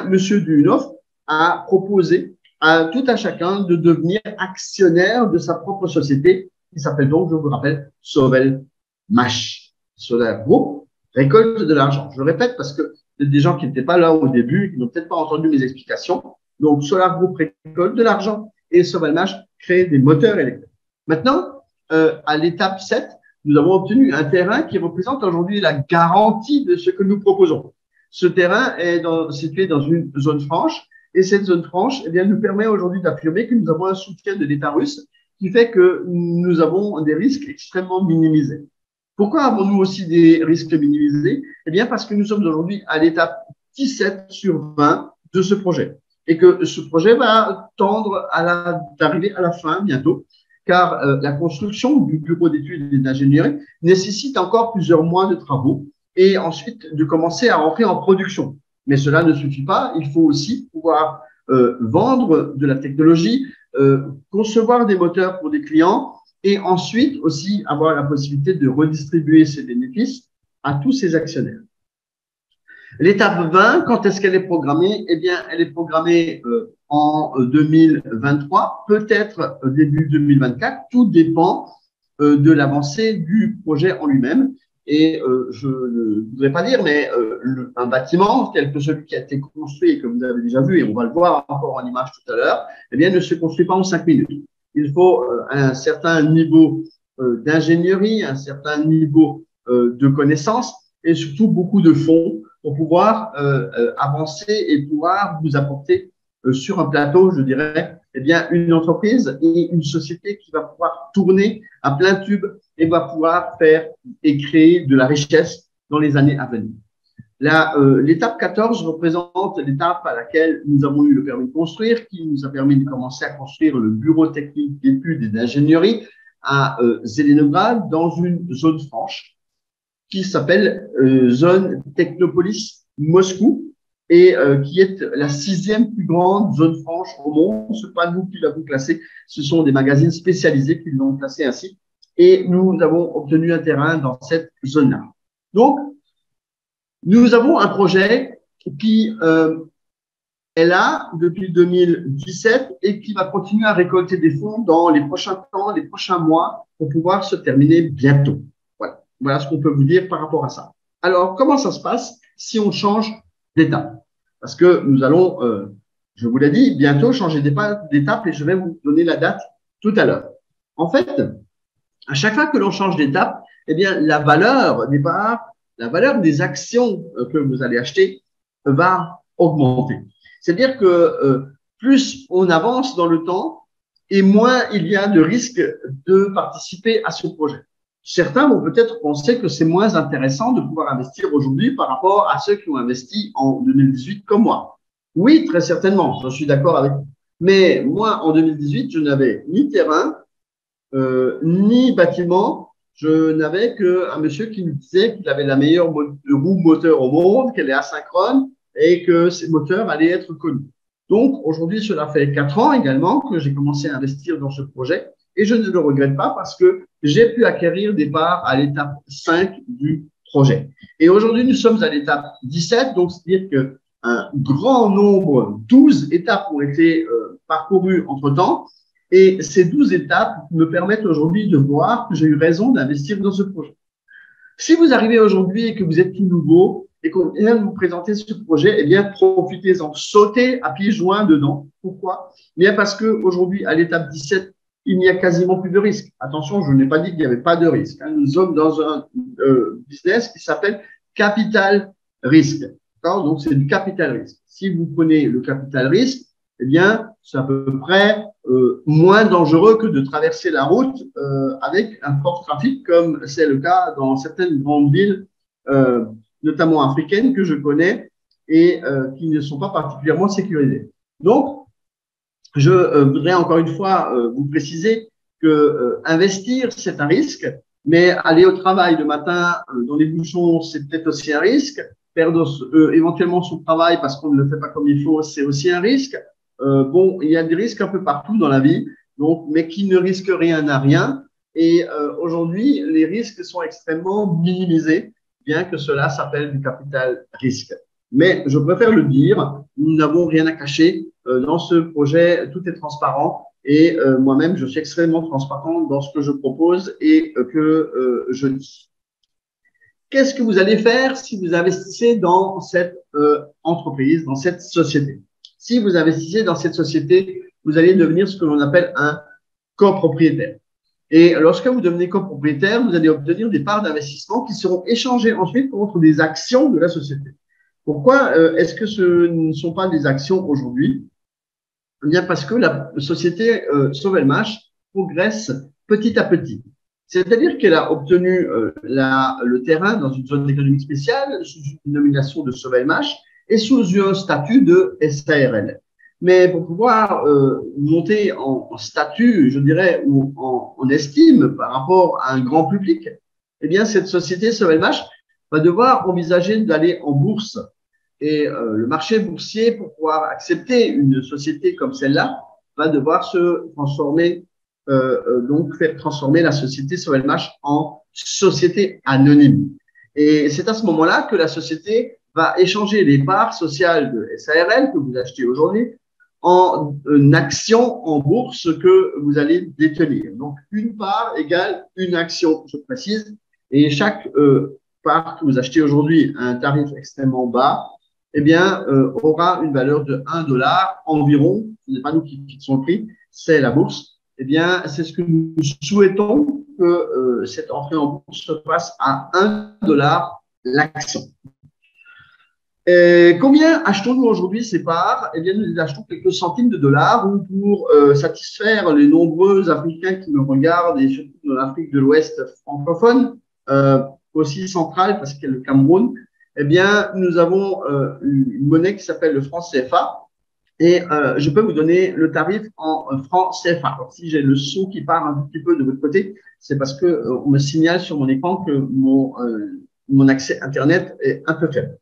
Monsieur Duhunov a proposé à tout un chacun de devenir actionnaire de sa propre société qui s'appelle donc, je vous rappelle, Sovelmash. Solar Group récolte de l'argent. Je le répète parce que il y a des gens qui n'étaient pas là au début, qui n'ont peut-être pas entendu mes explications. Donc, Solar Group récolte de l'argent et Sovelmash crée des moteurs électriques. Maintenant, à l'étape 7, nous avons obtenu un terrain qui représente aujourd'hui la garantie de ce que nous proposons. Ce terrain est situé dans une zone franche et cette zone franche nous permet aujourd'hui d'affirmer que nous avons un soutien de l'État russe qui fait que nous avons des risques extrêmement minimisés. Pourquoi avons-nous aussi des risques minimisés? Parce que nous sommes aujourd'hui à l'étape 17 sur 20 de ce projet et que ce projet va tendre d'arriver à la fin bientôt car la construction du bureau d'études et d'ingénierie nécessite encore plusieurs mois de travaux et ensuite de commencer à rentrer en production. Mais cela ne suffit pas, il faut aussi pouvoir vendre de la technologie, concevoir des moteurs pour des clients et ensuite aussi avoir la possibilité de redistribuer ces bénéfices à tous ces actionnaires. L'étape 20, quand est-ce qu'elle est programmée? Elle est programmée en 2023, peut-être début 2024, tout dépend de l'avancée du projet en lui-même. Et je ne voudrais pas dire, mais un bâtiment tel que celui qui a été construit et que vous avez déjà vu, et on va le voir encore en image tout à l'heure, ne se construit pas en 5 minutes. Il faut un certain niveau d'ingénierie, un certain niveau de connaissances et surtout beaucoup de fonds pour pouvoir avancer et pouvoir vous apporter sur un plateau, je dirais, une entreprise et une société qui va pouvoir tourner à plein tube et va pouvoir faire et créer de la richesse dans les années à venir. L'étape 14 représente l'étape à laquelle nous avons eu le permis de construire, qui nous a permis de commencer à construire le bureau technique d'études et d'ingénierie à Zelenograd dans une zone franche qui s'appelle zone Technopolis Moscou et qui est la 6e plus grande zone franche au monde. Ce n'est pas nous qui l'avons classé, ce sont des magazines spécialisés qui l'ont classé ainsi. Et nous avons obtenu un terrain dans cette zone-là. Donc, nous avons un projet qui est là depuis 2017 et qui va continuer à récolter des fonds dans les prochains temps, les prochains mois pour pouvoir se terminer bientôt. Voilà ce qu'on peut vous dire par rapport à ça. Alors, comment ça se passe si on change d'étape? Parce que nous allons, je vous l'ai dit, bientôt changer d'étape et je vais vous donner la date tout à l'heure. En fait, à chaque fois que l'on change d'étape, la valeur des parts la valeur des actions que vous allez acheter va augmenter. C'est-à-dire que plus on avance dans le temps et moins il y a de risque de participer à ce projet. Certains vont peut-être penser que c'est moins intéressant de pouvoir investir aujourd'hui par rapport à ceux qui ont investi en 2018 comme moi. Oui, très certainement, je suis d'accord avec vous. Mais moi, en 2018, je n'avais ni terrain, ni bâtiment. Je n'avais qu'un monsieur qui me disait qu'il avait la meilleure roue moteur au monde, qu'elle est asynchrone et que ces moteurs allaient être connus. Donc, aujourd'hui, cela fait 4 ans également que j'ai commencé à investir dans ce projet et je ne le regrette pas parce que j'ai pu acquérir des parts à l'étape 5 du projet. Et aujourd'hui, nous sommes à l'étape 17, donc c'est-à-dire qu'un grand nombre, 12 étapes ont été parcourues entre-temps. Et ces 12 étapes me permettent aujourd'hui de voir que j'ai eu raison d'investir dans ce projet. Si vous arrivez aujourd'hui et que vous êtes tout nouveau et qu'on vient de vous présenter ce projet, eh bien, profitez-en, sautez à pieds joints dedans. Pourquoi? Eh bien, parce qu'aujourd'hui, à l'étape 17, il n'y a quasiment plus de risque. Attention, je n'ai pas dit qu'il n'y avait pas de risque. Nous sommes dans un business qui s'appelle capital risque. Donc, c'est du capital risque. Si vous prenez le capital risque, eh bien, c'est à peu près moins dangereux que de traverser la route avec un fort trafic, comme c'est le cas dans certaines grandes villes, notamment africaines, que je connais et qui ne sont pas particulièrement sécurisées. Donc, je voudrais encore une fois vous préciser que investir, c'est un risque, mais aller au travail le matin dans les bouchons, c'est peut-être aussi un risque. Perdre éventuellement son travail parce qu'on ne le fait pas comme il faut, c'est aussi un risque. Bon, il y a des risques un peu partout dans la vie, donc, mais qui ne risquent rien à rien. Et aujourd'hui, les risques sont extrêmement minimisés, bien que cela s'appelle du capital risque. Mais je préfère le dire, nous n'avons rien à cacher. Dans ce projet, tout est transparent. Et moi-même, je suis extrêmement transparent dans ce que je propose et que je dis. Qu'est-ce que vous allez faire si vous investissez dans cette entreprise, dans cette société? Si vous investissez dans cette société, vous allez devenir ce que l'on appelle un copropriétaire. Et lorsque vous devenez copropriétaire, vous allez obtenir des parts d'investissement qui seront échangées ensuite contre des actions de la société. Pourquoi est-ce que ce ne sont pas des actions aujourd'hui? Eh bien, parce que la société Sovelmash progresse petit à petit. C'est-à-dire qu'elle a obtenu le terrain dans une zone économique spéciale sous une dénomination de Sovelmash et sous un statut de SARL. Mais pour pouvoir monter en statut, je dirais, ou en estime par rapport à un grand public, eh bien, cette société Sovelmash va devoir envisager d'aller en bourse. Et le marché boursier, pour pouvoir accepter une société comme celle-là, va devoir se transformer, donc faire transformer la société Sovelmash en société anonyme. Et c'est à ce moment-là que la société va échanger les parts sociales de SARL que vous achetez aujourd'hui en actions en bourse que vous allez détenir. Donc, une part égale une action, je précise, et chaque part que vous achetez aujourd'hui à un tarif extrêmement bas, eh bien, aura une valeur de 1 dollar environ. Ce n'est pas nous qui fixons le prix, c'est la bourse. Eh bien, c'est ce que nous souhaitons que cette entrée en bourse se fasse à 1 dollar l'action. Combien achetons-nous aujourd'hui ces parts? Eh bien, nous les achetons quelques centimes de dollars ou pour satisfaire les nombreux Africains qui me regardent et surtout dans l'Afrique de l'Ouest francophone, aussi centrale parce qu'il y a le Cameroun, eh bien, nous avons une monnaie qui s'appelle le franc CFA et je peux vous donner le tarif en franc CFA. Alors, si j'ai le son qui part un petit peu de votre côté, c'est parce que on me signale sur mon écran que mon accès Internet est un peu faible.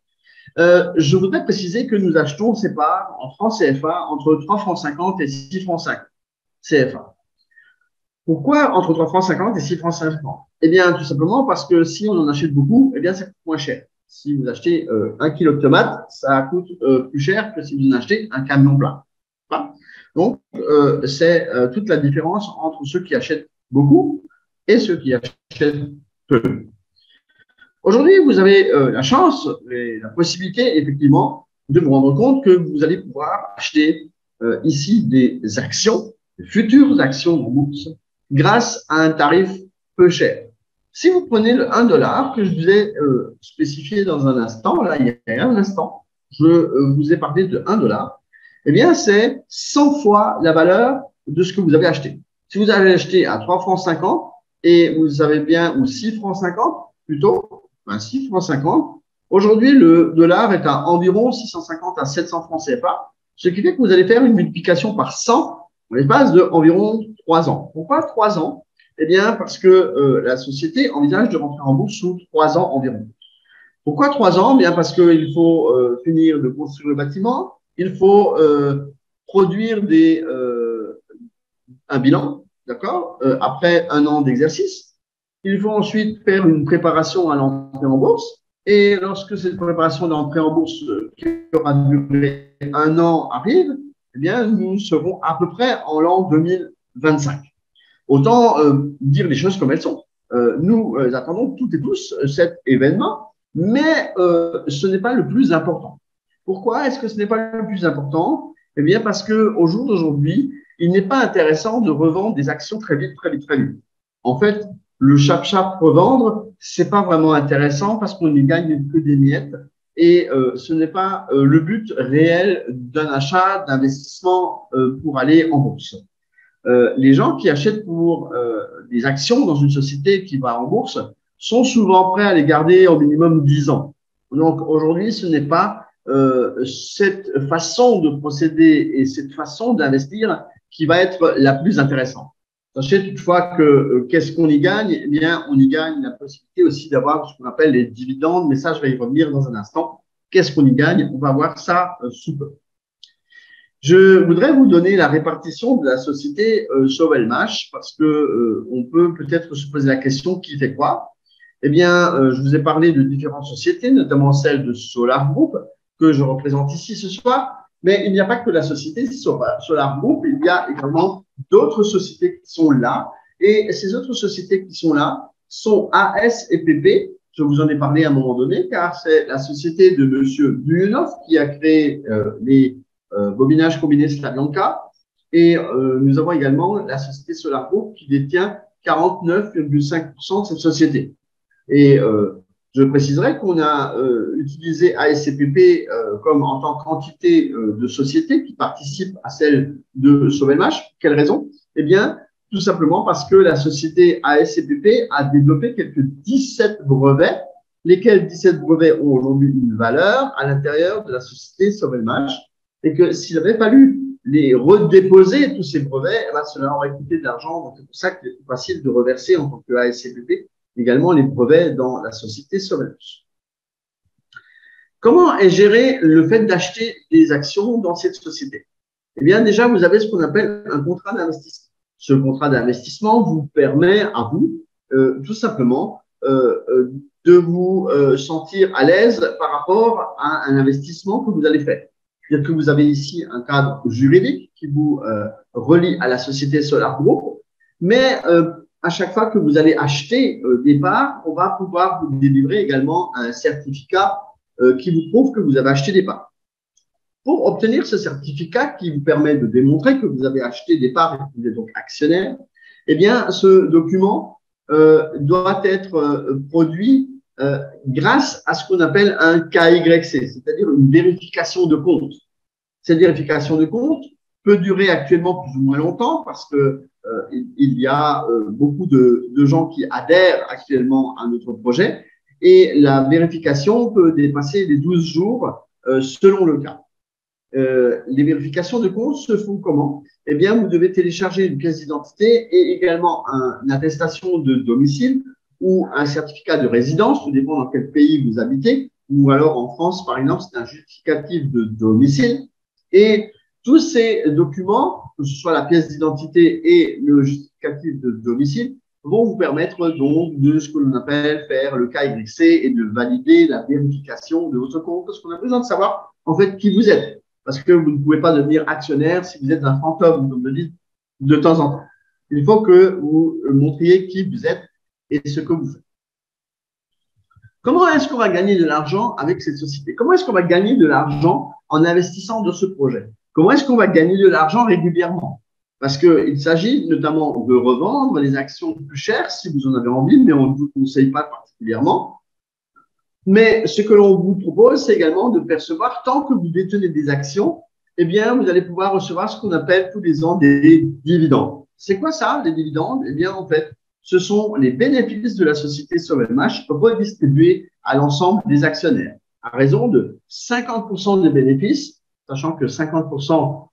Je voudrais préciser que nous achetons ces parts en francs CFA entre 3 francs 50 et 6 francs 5 CFA. Pourquoi entre 3 francs 50 et 6 francs 50? Eh bien, tout simplement parce que si on en achète beaucoup, eh bien, ça coûte moins cher. Si vous achetez 1 kilo de tomates, ça coûte plus cher que si vous en achetez un camion plein. Donc, c'est toute la différence entre ceux qui achètent beaucoup et ceux qui achètent peu. Aujourd'hui, vous avez la chance et la possibilité, effectivement, de vous rendre compte que vous allez pouvoir acheter ici des actions, des futures actions en bourse, grâce à un tarif peu cher. Si vous prenez le 1 dollar que je vous ai spécifié dans un instant, là, il y a un instant, je vous ai parlé de 1 dollar, eh bien, c'est 100 fois la valeur de ce que vous avez acheté. Si vous avez acheté à 3 francs 50 et vous savez bien, ou 6 francs 50 plutôt, 6 francs 50, aujourd'hui, le dollar est à environ 650 à 700 francs CFA, ce qui fait que vous allez faire une multiplication par 100 en l'espace d'environ 3 ans. Pourquoi 3 ans? Eh bien, parce que la société envisage de rentrer en bourse sous 3 ans environ. Pourquoi 3 ans? Bien parce qu'il faut finir de construire le bâtiment, il faut produire un bilan, d'accord, après 1 an d'exercice. Il faut ensuite faire une préparation à l'entrée en bourse. Et lorsque cette préparation d'entrée en bourse qui aura duré 1 an arrive, eh bien, nous serons à peu près en l'an 2025. Autant dire les choses comme elles sont. Nous attendons toutes et tous cet événement, mais ce n'est pas le plus important. Pourquoi est-ce que ce n'est pas le plus important? Eh bien, parce qu'au jour d'aujourd'hui, il n'est pas intéressant de revendre des actions très vite, très vite, très vite. En fait, le chap-chap revendre, c'est pas vraiment intéressant parce qu'on n'y gagne que des miettes et ce n'est pas le but réel d'un achat, d'investissement pour aller en bourse. Les gens qui achètent pour des actions dans une société qui va en bourse sont souvent prêts à les garder au minimum 10 ans. Donc aujourd'hui, ce n'est pas cette façon de procéder et cette façon d'investir qui va être la plus intéressante. Sachez toutefois que qu'est-ce qu'on y gagne? Eh bien, on y gagne la possibilité aussi d'avoir ce qu'on appelle les dividendes, mais ça, je vais y revenir dans un instant. Qu'est-ce qu'on y gagne? On va voir ça sous peu. Je voudrais vous donner la répartition de la société Sovelmash parce que on peut peut-être se poser la question qui fait quoi. Eh bien, je vous ai parlé de différentes sociétés, notamment celle de Solar Group que je représente ici ce soir. Mais il n'y a pas que la société Solar Group, il y a également d'autres sociétés qui sont là. Et ces autres sociétés qui sont là sont AS et PP. Je vous en ai parlé à un moment donné, car c'est la société de Monsieur Duyunov qui a créé les bobinage combiné Slavyanka. Et nous avons également la société Solar Group qui détient 49,5% de cette société. Et je préciserai qu'on a utilisé ASCPP comme en tant qu'entité de société qui participe à celle de Sovelmash. Quelle raison? Eh bien, tout simplement parce que la société ASCPP a développé quelques 17 brevets, lesquels 17 brevets ont aujourd'hui une valeur à l'intérieur de la société Sovelmash. Et que s'il avait fallu les redéposer, tous ces brevets, eh bien, cela aurait coûté de l'argent. Donc, c'est pour ça qu'il est facile de reverser en tant que ASCPP également les brevets dans la société Sovelmash. Comment est géré le fait d'acheter des actions dans cette société? Eh bien, déjà, vous avez ce qu'on appelle un contrat d'investissement. Ce contrat d'investissement vous permet à vous, tout simplement, de vous sentir à l'aise par rapport à un investissement que vous allez faire. C'est-à-dire que vous avez ici un cadre juridique qui vous relie à la société Solar Group, mais à chaque fois que vous allez acheter des parts, on va pouvoir vous délivrer également un certificat qui vous prouve que vous avez acheté des parts. Pour obtenir ce certificat qui vous permet de démontrer que vous avez acheté des parts et que vous êtes donc actionnaire, eh bien, ce document doit être produit grâce à ce qu'on appelle un KYC, c'est-à-dire une vérification de compte. Cette vérification de compte peut durer actuellement plus ou moins longtemps parce que il y a beaucoup de gens qui adhèrent actuellement à notre projet et la vérification peut dépasser les 12 jours selon le cas. Les vérifications de compte se font comment? Eh bien, vous devez télécharger une pièce d'identité et également une attestation de domicile ou un certificat de résidence, tout dépend dans quel pays vous habitez, ou alors en France, par exemple, c'est un justificatif de domicile. Et tous ces documents, que ce soit la pièce d'identité et le justificatif de domicile, vont vous permettre donc de ce que l'on appelle faire le KYC et de valider la vérification de votre compte, parce qu'on a besoin de savoir en fait qui vous êtes, parce que vous ne pouvez pas devenir actionnaire si vous êtes un fantôme, comme on le dit de temps en temps. Il faut que vous montriez qui vous êtes et ce que vous faites. Comment est-ce qu'on va gagner de l'argent avec cette société? Comment est-ce qu'on va gagner de l'argent en investissant dans ce projet? Comment est-ce qu'on va gagner de l'argent régulièrement? parce qu'il s'agit notamment de revendre les actions plus chères si vous en avez envie, mais on ne vous conseille pas particulièrement. Mais ce que l'on vous propose, c'est également de percevoir, tant que vous détenez des actions, eh bien, vous allez pouvoir recevoir ce qu'on appelle tous les ans des dividendes. C'est quoi ça, les dividendes? Eh bien, en fait, ce sont les bénéfices de la société SOVMH redistribués à l'ensemble des actionnaires, à raison de 50% des bénéfices, sachant que 50%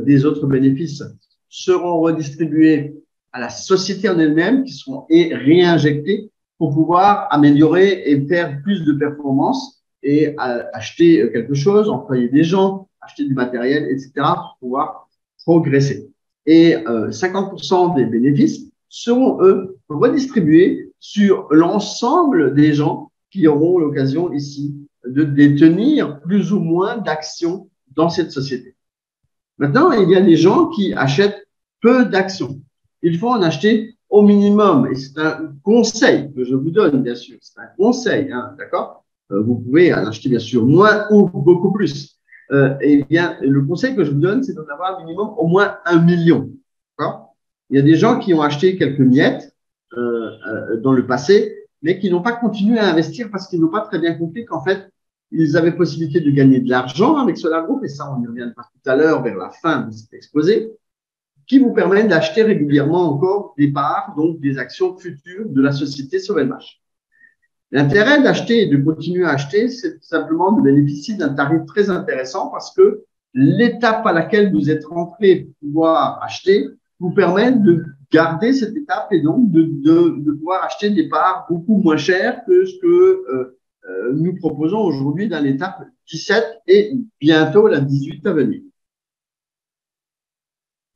des autres bénéfices seront redistribués à la société en elle-même, qui seront réinjectés pour pouvoir améliorer et faire plus de performance et acheter quelque chose, employer des gens, acheter du matériel, etc., pour pouvoir progresser. Et 50% des bénéfices seront, eux, redistribués sur l'ensemble des gens qui auront l'occasion ici de détenir plus ou moins d'actions dans cette société. Maintenant, il y a des gens qui achètent peu d'actions. Il faut en acheter au minimum, et c'est un conseil que je vous donne, bien sûr, c'est un conseil, hein, d'accord? Vous pouvez en acheter, bien sûr, moins ou beaucoup plus. Eh bien, le conseil que je vous donne, c'est d'en avoir un minimum au moins 1 million, d'accord? Il y a des gens qui ont acheté quelques miettes dans le passé, mais qui n'ont pas continué à investir parce qu'ils n'ont pas très bien compris qu'en fait, ils avaient possibilité de gagner de l'argent avec Solar Group, et ça, on y reviendra tout à l'heure vers la fin de cet exposé, qui vous permettent d'acheter régulièrement encore des parts, donc des actions futures de la société SOVMH. L'intérêt d'acheter et de continuer à acheter, c'est tout simplement de bénéficier d'un tarif très intéressant parce que l'étape à laquelle vous êtes rentré pour pouvoir acheter vous permet de garder cette étape et donc de pouvoir acheter des parts beaucoup moins chères que ce que nous proposons aujourd'hui dans l'étape 17 et bientôt la 18 à venir.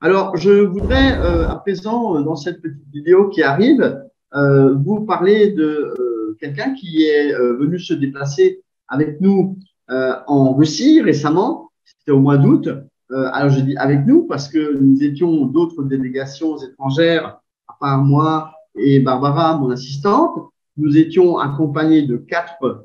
Alors, je voudrais à présent, dans cette petite vidéo qui arrive, vous parler de quelqu'un qui est venu se déplacer avec nous en Russie récemment, c'était au mois d'août. Alors, je dis avec nous parce que nous étions d'autres délégations étrangères, à part moi et Barbara, mon assistante. Nous étions accompagnés de 4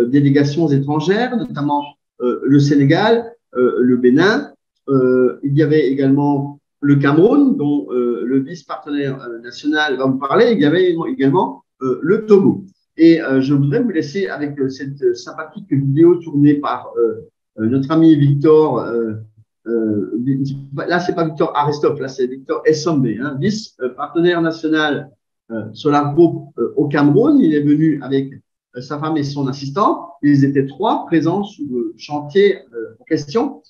délégations étrangères, notamment le Sénégal, le Bénin. Il y avait également le Cameroun, dont le vice-partenaire national va vous parler. Il y avait également le Togo. Et je voudrais vous laisser avec cette sympathique vidéo tournée par notre ami Victor. Là, c'est pas Victor Aristov, là, c'est Victor Essombe, hein, vice-partenaire national Solar Group au Cameroun. Il est venu avec sa femme et son assistant. Ils étaient 3 présents sur le chantier en question.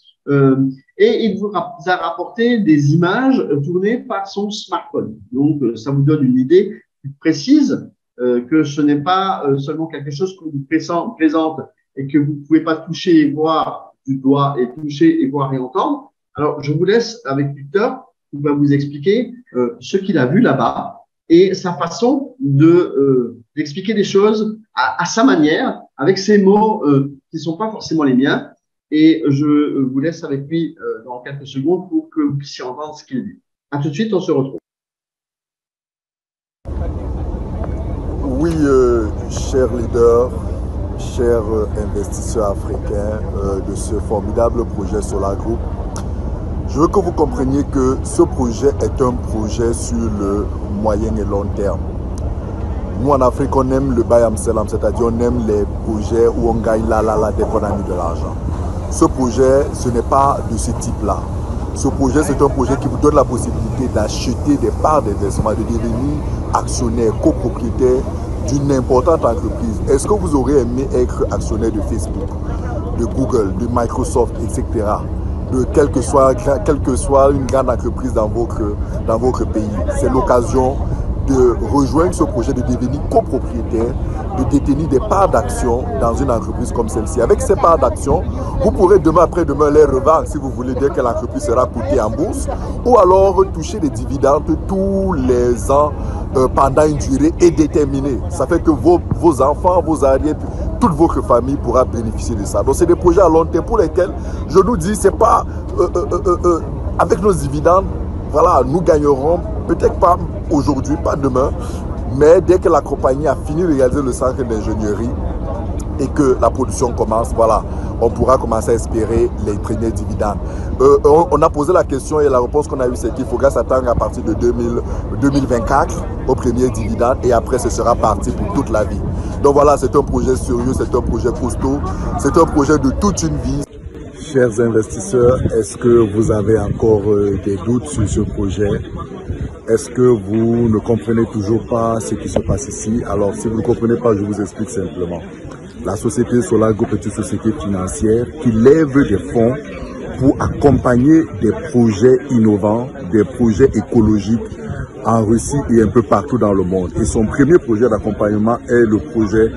Et il vous a rapporté des images tournées par son smartphone. Donc, ça vous donne une idée plus précise que ce n'est pas seulement quelque chose qu'on vous présente et que vous ne pouvez pas toucher et voir du doigt et toucher et voir et entendre. Alors, je vous laisse avec Victor, qui va vous expliquer ce qu'il a vu là-bas et sa façon d'expliquer des choses à sa manière, avec ses mots qui ne sont pas forcément les miens. Et je vous laisse avec lui dans quelques secondes pour que vous puissiez entendre ce qu'il dit. À tout de suite, on se retrouve. Oui, chers leaders, chers investisseurs africains de ce formidable projet Solar Group, je veux que vous compreniez que ce projet est un projet sur le moyen et long terme. Nous, en Afrique, on aime le bayam selam, c'est-à-dire on aime les projets où on gagne la dès qu'on a mis de l'argent. Ce projet, ce n'est pas de ce type-là. Ce projet, c'est un projet qui vous donne la possibilité d'acheter des parts d'investissement, de devenir actionnaire, copropriétaire d'une importante entreprise. Est-ce que vous aurez aimé être actionnaire de Facebook, de Google, de Microsoft, etc., de quelle que soit une grande entreprise dans votre pays? C'est l'occasion de rejoindre ce projet, de devenir copropriétaire, de détenir des parts d'action dans une entreprise comme celle-ci. Avec ces parts d'action, vous pourrez demain après-demain les revendre si vous voulez, dès que l'entreprise sera cotée en bourse, ou alors toucher des dividendes tous les ans pendant une durée indéterminée. Ça fait que vos enfants, vos arrières, toute votre famille pourra bénéficier de ça. Donc c'est des projets à long terme pour lesquels je nous dis, c'est pas avec nos dividendes, voilà, nous gagnerons peut-être pas aujourd'hui, pas demain, mais dès que la compagnie a fini de réaliser le centre d'ingénierie, et que la production commence, voilà, on pourra commencer à espérer les premiers dividendes. On a posé la question et la réponse qu'on a eue, c'est qu'il faudra s'attendre à partir de 2024 au premier dividende et après ce sera parti pour toute la vie. Donc voilà, c'est un projet sérieux, c'est un projet costaud, c'est un projet de toute une vie. Chers investisseurs, est-ce que vous avez encore des doutes sur ce projet? Est-ce que vous ne comprenez toujours pas ce qui se passe ici? Alors, si vous ne comprenez pas, je vous explique simplement. La société Solar Group est une société financière qui lève des fonds pour accompagner des projets innovants, des projets écologiques en Russie et un peu partout dans le monde. Et son premier projet d'accompagnement est le projet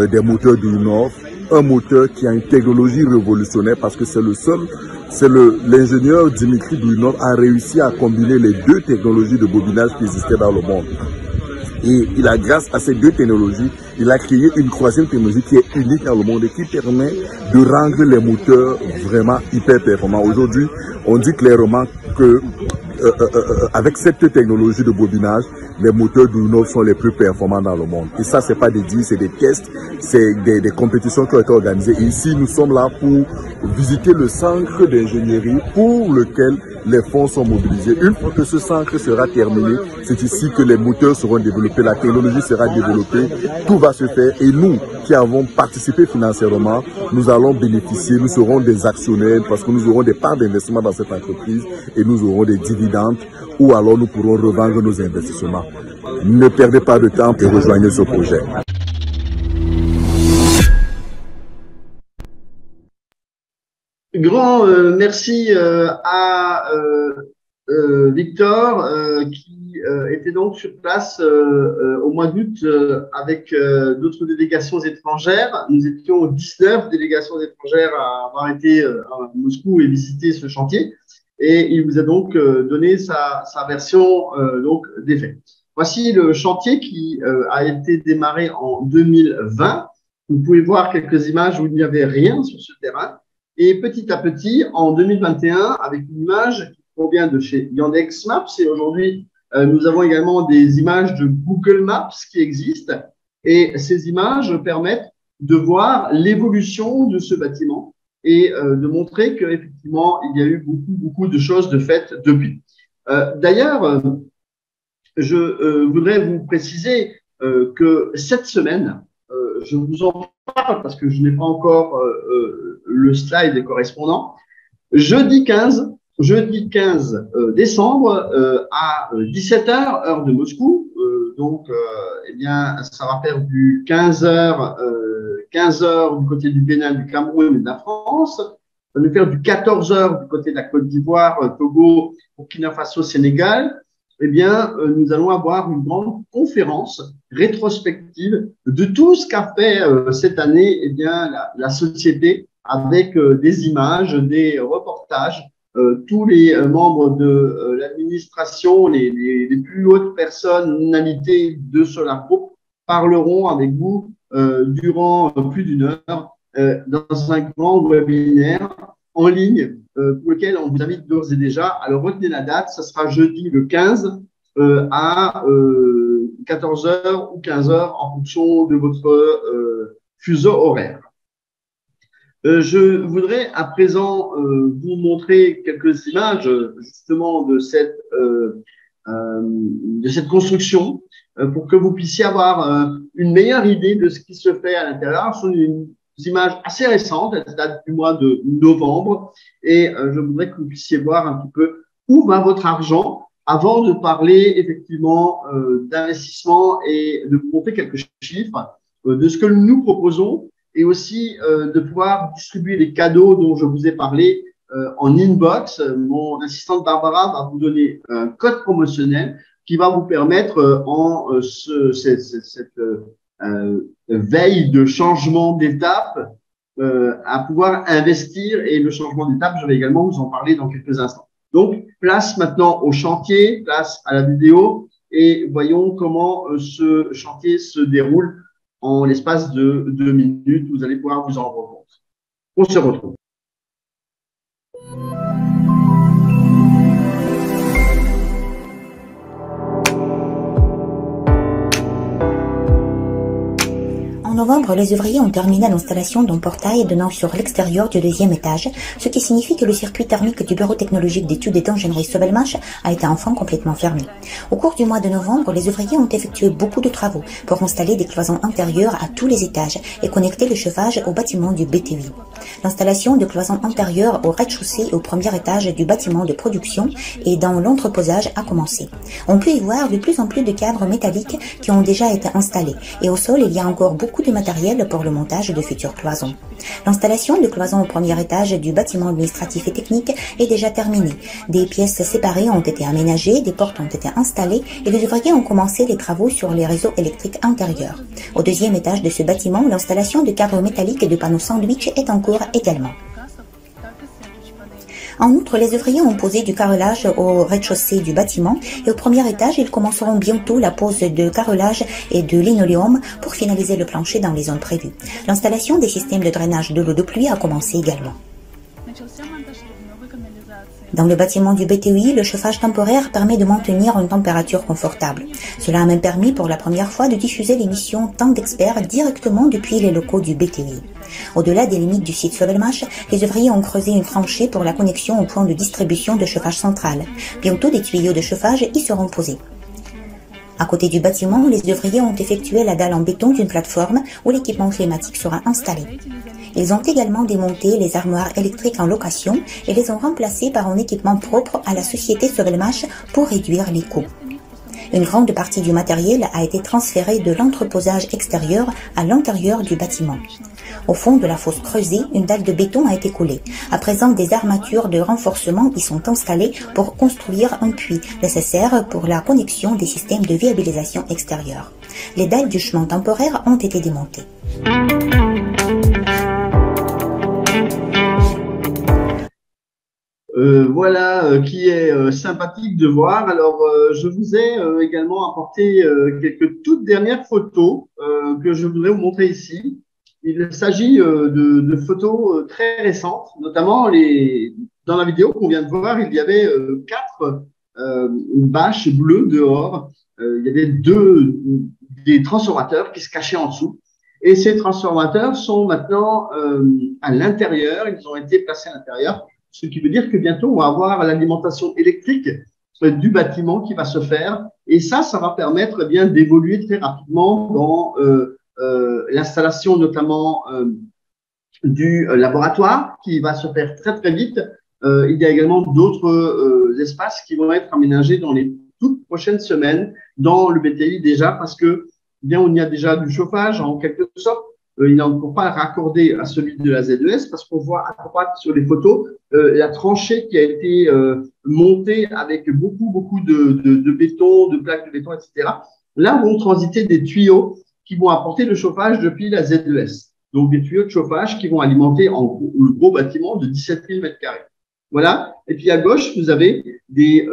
des moteurs du Nord, un moteur qui a une technologie révolutionnaire parce que c'est le seul, l'ingénieur Dimitri Duyunov a réussi à combiner les deux technologies de bobinage qui existaient dans le monde. Et il a, grâce à ces deux technologies, il a créé une troisième technologie qui est unique dans le monde et qui permet de rendre les moteurs vraiment hyper performants. Aujourd'hui, on dit clairement que avec cette technologie de bobinage, les moteurs Duyunov sont les plus performants dans le monde. Et ça, c'est pas des dits, c'est des tests, c'est des compétitions qui ont été organisées. Et ici, nous sommes là pour visiter le centre d'ingénierie pour lequel les fonds sont mobilisés. Une fois que ce centre sera terminé, c'est ici que les moteurs seront développés, la technologie sera développée, tout va se faire. Et nous, qui avons participé financièrement, nous allons bénéficier, nous serons des actionnaires parce que nous aurons des parts d'investissement dans cette entreprise et nous aurons des dividendes ou alors nous pourrons revendre nos investissements. Ne perdez pas de temps et rejoignez ce projet. Grand merci à Victor qui était donc sur place au mois d'août avec d'autres délégations étrangères. Nous étions 19 délégations étrangères à avoir été à Moscou et visiter ce chantier. Et il vous a donc donné sa version donc des faits. Voici le chantier qui a été démarré en 2020. Vous pouvez voir quelques images où il n'y avait rien sur ce terrain. Et petit à petit, en 2021, avec une image qui provient de chez Yandex Maps, et aujourd'hui, nous avons également des images de Google Maps qui existent. Et ces images permettent de voir l'évolution de ce bâtiment et de montrer qu'effectivement, il y a eu beaucoup de choses de faites depuis. D'ailleurs, je voudrais vous préciser que cette semaine, je vous en parle parce que je n'ai pas encore le slide correspondant. Jeudi 15 décembre à 17h, heure de Moscou. Donc, eh bien, ça va faire du 15h du côté du Bénin, du Cameroun et de la France. Ça va nous faire du 14h du côté de la Côte d'Ivoire, Togo, Burkina Faso, Sénégal. Eh bien, nous allons avoir une grande conférence rétrospective de tout ce qu'a fait cette année, eh bien, la société avec des images, des reportages. Tous les membres de l'administration, les plus hautes personnalités de Solar Group parleront avec vous durant plus d'une heure dans un grand webinaire en ligne pour lequel on vous invite d'ores et déjà. Alors, retenez la date, ça sera jeudi le 15 à 14h ou 15h en fonction de votre fuseau horaire. Je voudrais à présent vous montrer quelques images justement de cette construction pour que vous puissiez avoir une meilleure idée de ce qui se fait à l'intérieur. Ce sont des images assez récentes, elles datent du mois de novembre, et je voudrais que vous puissiez voir un petit peu où va votre argent avant de parler effectivement d'investissement et de vous montrer quelques chiffres de ce que nous proposons et aussi de pouvoir distribuer les cadeaux dont je vous ai parlé en inbox. Mon assistante Barbara va vous donner un code promotionnel qui va vous permettre en cette veille de changement d'étape à pouvoir investir. Et le changement d'étape, je vais également vous en parler dans quelques instants. Donc, place maintenant au chantier, place à la vidéo et voyons comment ce chantier se déroule en l'espace de 2 minutes. Vous allez pouvoir vous en rendre compte. On se retrouve. En En novembre, les ouvriers ont terminé l'installation d'un portail donnant sur l'extérieur du deuxième étage, ce qui signifie que le circuit thermique du Bureau technologique d'études et d'ingénierie Sobelmach a été enfin complètement fermé. Au cours du mois de novembre, les ouvriers ont effectué beaucoup de travaux pour installer des cloisons intérieures à tous les étages et connecter le chauffage au bâtiment du BTI. L'installation de cloisons intérieures au rez-de-chaussée et au premier étage du bâtiment de production et dans l'entreposage a commencé. On peut y voir de plus en plus de cadres métalliques qui ont déjà été installés et au sol, il y a encore beaucoup de matériel pour le montage de futures cloisons. L'installation de cloisons au premier étage du bâtiment administratif et technique est déjà terminée. Des pièces séparées ont été aménagées, des portes ont été installées et les ouvriers ont commencé les travaux sur les réseaux électriques intérieurs. Au deuxième étage de ce bâtiment, l'installation de cadres métalliques et de panneaux sandwich est en cours également. En outre, les ouvriers ont posé du carrelage au rez-de-chaussée du bâtiment et au premier étage, ils commenceront bientôt la pose de carrelage et de linoléum pour finaliser le plancher dans les zones prévues. L'installation des systèmes de drainage de l'eau de pluie a commencé également. Dans le bâtiment du BTI, le chauffage temporaire permet de maintenir une température confortable. Cela a même permis pour la première fois de diffuser l'émission Temps d'experts directement depuis les locaux du BTI. Au-delà des limites du site Sobelmach, les ouvriers ont creusé une tranchée pour la connexion au point de distribution de chauffage central. Bientôt, des tuyaux de chauffage y seront posés. À côté du bâtiment, les ouvriers ont effectué la dalle en béton d'une plateforme où l'équipement climatique sera installé. Ils ont également démonté les armoires électriques en location et les ont remplacées par un équipement propre à la société Sobelmach pour réduire les coûts. Une grande partie du matériel a été transférée de l'entreposage extérieur à l'intérieur du bâtiment. Au fond de la fosse creusée, une dalle de béton a été collée. À présent, des armatures de renforcement y sont installées pour construire un puits nécessaire pour la connexion des systèmes de viabilisation extérieure. Les dalles du chemin temporaire ont été démontées. Voilà qui est sympathique de voir. Alors, je vous ai également apporté quelques toutes dernières photos que je voudrais vous montrer ici. Il s'agit de photos très récentes, notamment dans la vidéo qu'on vient de voir, il y avait 4 bâches bleues dehors. Il y avait des transformateurs qui se cachaient en dessous. Et ces transformateurs sont maintenant à l'intérieur, ils ont été placés à l'intérieur. Ce qui veut dire que bientôt, on va avoir l'alimentation électrique du bâtiment qui va se faire. Et ça va permettre bien d'évoluer très rapidement dans l'installation notamment du laboratoire qui va se faire très, très vite. Il y a également d'autres espaces qui vont être aménagés dans les toutes prochaines semaines dans le BTI déjà parce que bien on y a déjà du chauffage en quelque sorte. Il n'est encore pas raccordé à celui de la ZES parce qu'on voit à droite sur les photos la tranchée qui a été montée avec beaucoup de béton, de plaques de béton, etc. Là vont transiter des tuyaux qui vont apporter le chauffage depuis la ZES. Donc des tuyaux de chauffage qui vont alimenter le gros bâtiment de 17 000 m². Voilà. Et puis à gauche, vous avez des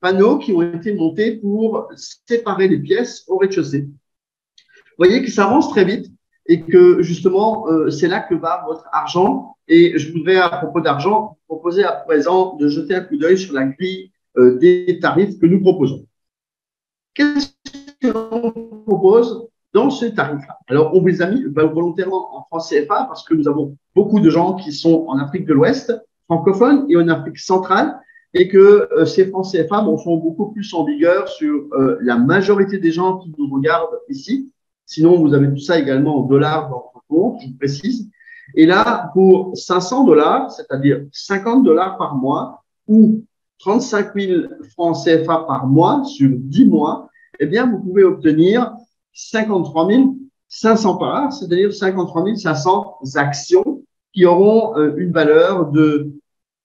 panneaux qui ont été montés pour séparer les pièces au rez-de-chaussée. Vous voyez que ça avance très vite. Et que justement, c'est là que va votre argent. Et je voudrais, à propos d'argent, proposer à présent de jeter un coup d'œil sur la grille des tarifs que nous proposons. Qu'est-ce qu'on propose dans ce tarif-là? Alors, on vous les a mis volontairement en francs CFA parce que nous avons beaucoup de gens qui sont en Afrique de l'Ouest, francophones, et en Afrique centrale, et que ces francs CFA sont beaucoup plus en vigueur sur la majorité des gens qui nous regardent ici. Sinon, vous avez tout ça également en dollars dans votre compte, je vous précise. Et là, pour 500 $, c'est-à-dire 50 $ par mois ou 35 000 francs CFA par mois sur 10 mois, eh bien, vous pouvez obtenir 53 500 parts, c'est-à-dire 53 500 actions qui auront une valeur de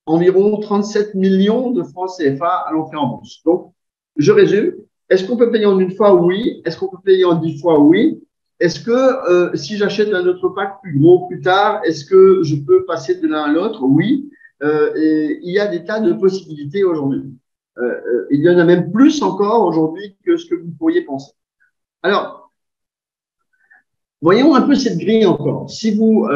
environ 37 millions de francs CFA à l'entrée en bourse. Donc, je résume. Est-ce qu'on peut payer en une fois? Oui. Est-ce qu'on peut payer en 10 fois? Oui. Est-ce que si j'achète un autre pack plus gros plus tard, est-ce que je peux passer de l'un à l'autre? Oui. Et il y a des tas de possibilités aujourd'hui. Il y en a même plus encore aujourd'hui que ce que vous pourriez penser. Alors, voyons un peu cette grille encore. Si vous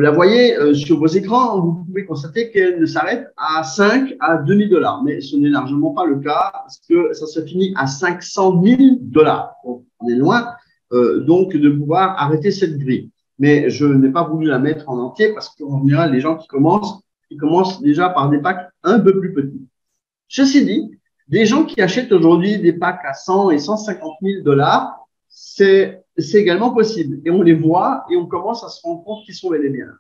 la voyez sur vos écrans, vous pouvez constater qu'elle ne s'arrête à 5 à 2 000 $. Mais ce n'est largement pas le cas parce que ça se finit à 500 000 $. Donc, on est loin. donc de pouvoir arrêter cette grille. Mais je n'ai pas voulu la mettre en entier parce qu'en général, les gens qui commencent déjà par des packs un peu plus petits. Ceci dit, des gens qui achètent aujourd'hui des packs à 100 et 150 000 $, c'est également possible. Et on les voit et on commence à se rendre compte qu'ils sont bel et bien là.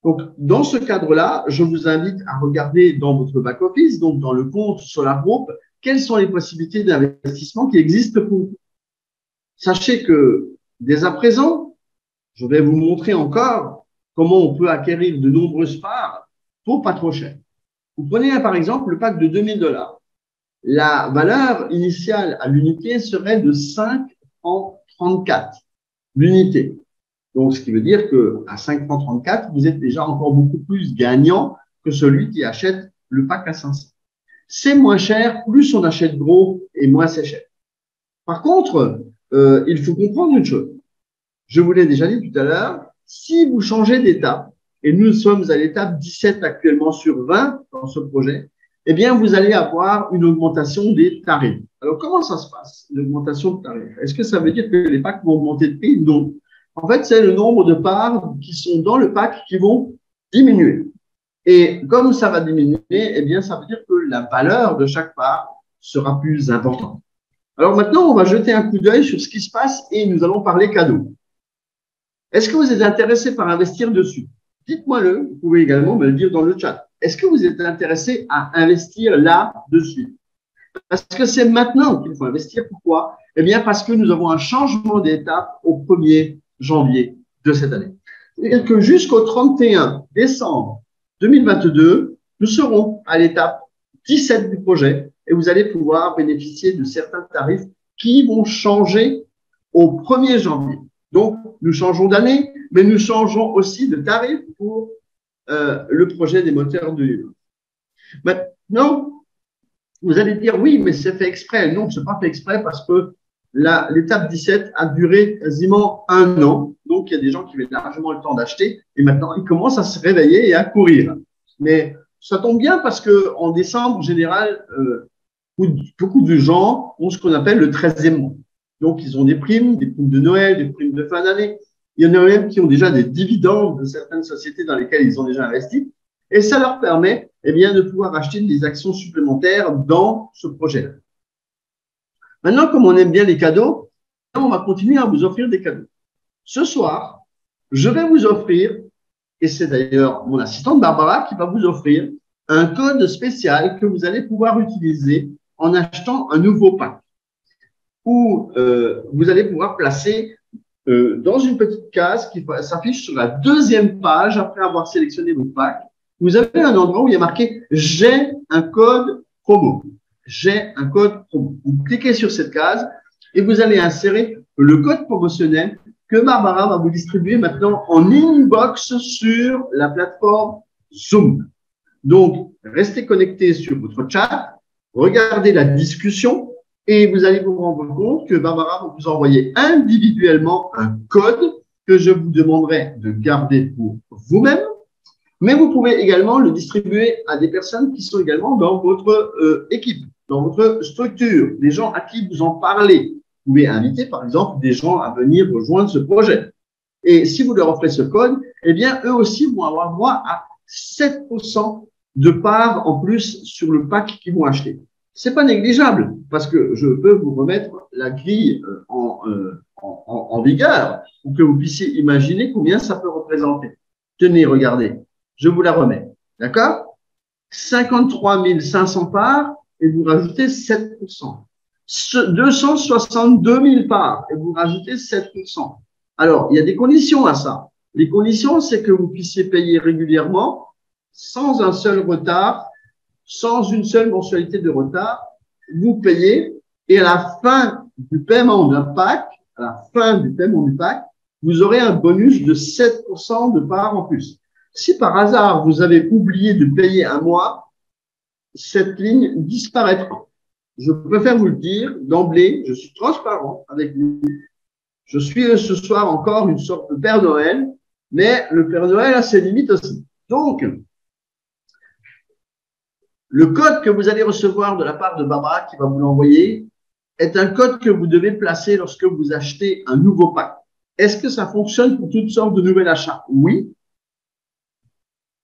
Donc, dans ce cadre-là, je vous invite à regarder dans votre back-office, donc dans le compte SolarGroup, quelles sont les possibilités d'investissement qui existent pour vous. Sachez que dès à présent, je vais vous montrer encore comment on peut acquérir de nombreuses parts pour pas trop cher. Vous prenez par exemple le pack de 2 000 $. La valeur initiale à l'unité serait de 5,34 francs l'unité. Donc, ce qui veut dire qu'à 5,34 francs, vous êtes déjà encore beaucoup plus gagnant que celui qui achète le pack à 500. C'est moins cher, plus on achète gros et moins c'est cher. Par contre, il faut comprendre une chose. Je vous l'ai déjà dit tout à l'heure, si vous changez d'étape, et nous sommes à l'étape 17 actuellement sur 20 dans ce projet, eh bien, vous allez avoir une augmentation des tarifs. Alors, comment ça se passe, l'augmentation de tarifs? Est-ce que ça veut dire que les packs vont augmenter de prix? Non. En fait, c'est le nombre de parts qui sont dans le pack qui vont diminuer. Et comme ça va diminuer, eh bien, ça veut dire que la valeur de chaque part sera plus importante. Alors maintenant, on va jeter un coup d'œil sur ce qui se passe et nous allons parler cadeaux. Est-ce que vous êtes intéressé par investir dessus? Dites-moi-le, vous pouvez également me le dire dans le chat. Est-ce que vous êtes intéressé à investir là-dessus? Parce que c'est maintenant qu'il faut investir. Pourquoi? Eh bien, parce que nous avons un changement d'étape au 1er janvier de cette année. C'est-à-dire que jusqu'au 31 décembre 2022, nous serons à l'étape 17 du projet et vous allez pouvoir bénéficier de certains tarifs qui vont changer au 1er janvier. Donc, nous changeons d'année, mais nous changeons aussi de tarif pour le projet des moteurs de Nulov. Maintenant, vous allez dire, oui, mais c'est fait exprès. Non, ce n'est pas fait exprès parce que l'étape 17 a duré quasiment 1 an. Donc, il y a des gens qui avaient largement le temps d'acheter et maintenant, ils commencent à se réveiller et à courir. Mais ça tombe bien parce qu'en décembre, en général, beaucoup de gens ont ce qu'on appelle le 13e mois. Donc, ils ont des primes de Noël, des primes de fin d'année. Il y en a même qui ont déjà des dividendes de certaines sociétés dans lesquelles ils ont déjà investi. Et ça leur permet, eh bien, de pouvoir acheter des actions supplémentaires dans ce projet-là. Maintenant, comme on aime bien les cadeaux, on va continuer à vous offrir des cadeaux. Ce soir, je vais vous offrir, et c'est d'ailleurs mon assistante Barbara qui va vous offrir, un code spécial que vous allez pouvoir utiliser en achetant un nouveau pack, où vous allez pouvoir placer dans une petite case qui s'affiche sur la 2e page après avoir sélectionné votre pack. Vous avez un endroit où il y a marqué « J'ai un code promo ». J'ai un code promo. Vous cliquez sur cette case et vous allez insérer le code promotionnel que Barbara va vous distribuer maintenant en inbox sur la plateforme Zoom. Donc, restez connectés sur votre chat, regardez la discussion et vous allez vous rendre compte que Barbara va vous envoyer individuellement un code que je vous demanderai de garder pour vous-même. Mais vous pouvez également le distribuer à des personnes qui sont également dans votre équipe, dans votre structure, des gens à qui vous en parlez. Vous pouvez inviter, par exemple, des gens à venir rejoindre ce projet. Et si vous leur offrez ce code, eh bien, eux aussi vont avoir droit à 7% de parts en plus sur le pack qu'ils vont acheter. C'est pas négligeable parce que je peux vous remettre la grille en vigueur pour que vous puissiez imaginer combien ça peut représenter. Tenez, regardez. Je vous la remets. D'accord? 53 500 parts et vous rajoutez 7%. 262 000 parts et vous rajoutez 7%. Alors, il y a des conditions à ça. Les conditions, c'est que vous puissiez payer régulièrement, sans un seul retard, sans une seule mensualité de retard. Vous payez et à la fin du paiement d'un pack, vous aurez un bonus de 7% de parts en plus. Si par hasard, vous avez oublié de payer un mois, cette ligne disparaîtra. Je préfère vous le dire d'emblée, je suis transparent avec vous. Je suis ce soir encore une sorte de Père Noël, mais le Père Noël a ses limites aussi. Donc, le code que vous allez recevoir de la part de Barbara qui va vous l'envoyer est un code que vous devez placer lorsque vous achetez un nouveau pack. Est-ce que ça fonctionne pour toutes sortes de nouveaux achats? Oui.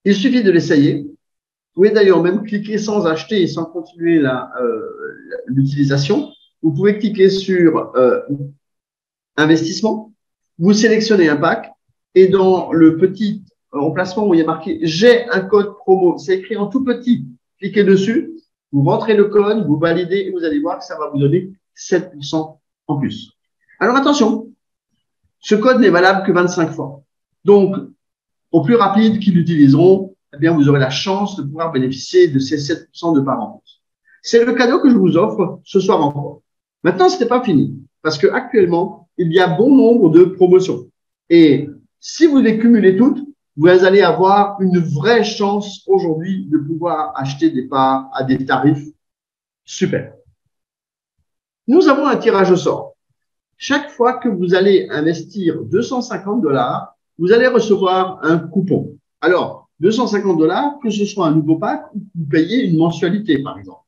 Il suffit de l'essayer. Vous pouvez d'ailleurs même cliquer sans acheter et sans continuer l'utilisation. Vous pouvez cliquer sur investissement. Vous sélectionnez un pack et dans le petit emplacement où il y a marqué « J'ai un code promo », c'est écrit en tout petit. Cliquez dessus, vous rentrez le code, vous validez et vous allez voir que ça va vous donner 7% en plus. Alors attention, ce code n'est valable que 25 fois. Donc, au plus rapide qu'ils l'utiliseront, eh bien, vous aurez la chance de pouvoir bénéficier de ces 7% de par an. C'est le cadeau que je vous offre ce soir encore. Maintenant, ce n'est pas fini parce que actuellement, il y a bon nombre de promotions. Et si vous les cumulez toutes, vous allez avoir une vraie chance aujourd'hui de pouvoir acheter des parts à des tarifs super. Nous avons un tirage au sort. Chaque fois que vous allez investir 250 $, vous allez recevoir un coupon. Alors, 250 $, que ce soit un nouveau pack ou vous payez une mensualité, par exemple.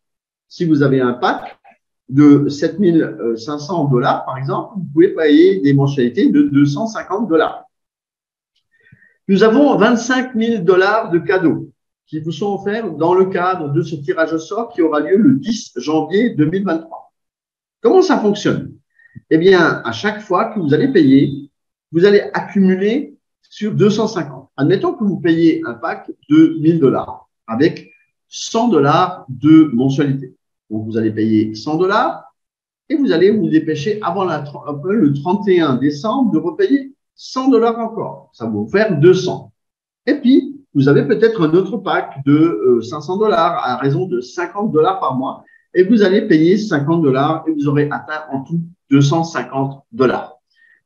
Si vous avez un pack de 7 500 $, par exemple, vous pouvez payer des mensualités de 250 $. Nous avons 25 000 $ de cadeaux qui vous sont offerts dans le cadre de ce tirage au sort qui aura lieu le 10 janvier 2023. Comment ça fonctionne? Eh bien, à chaque fois que vous allez payer, vous allez accumuler sur 250. Admettons que vous payez un pack de 1 000 $ avec 100 $ de mensualité. Donc, vous allez payer 100 $ et vous allez vous dépêcher avant le 31 décembre de repayer 100 $ encore. Ça va vous faire 200. Et puis, vous avez peut-être un autre pack de 500 $ à raison de 50 $ par mois et vous allez payer 50 $ et vous aurez atteint en tout 250 $.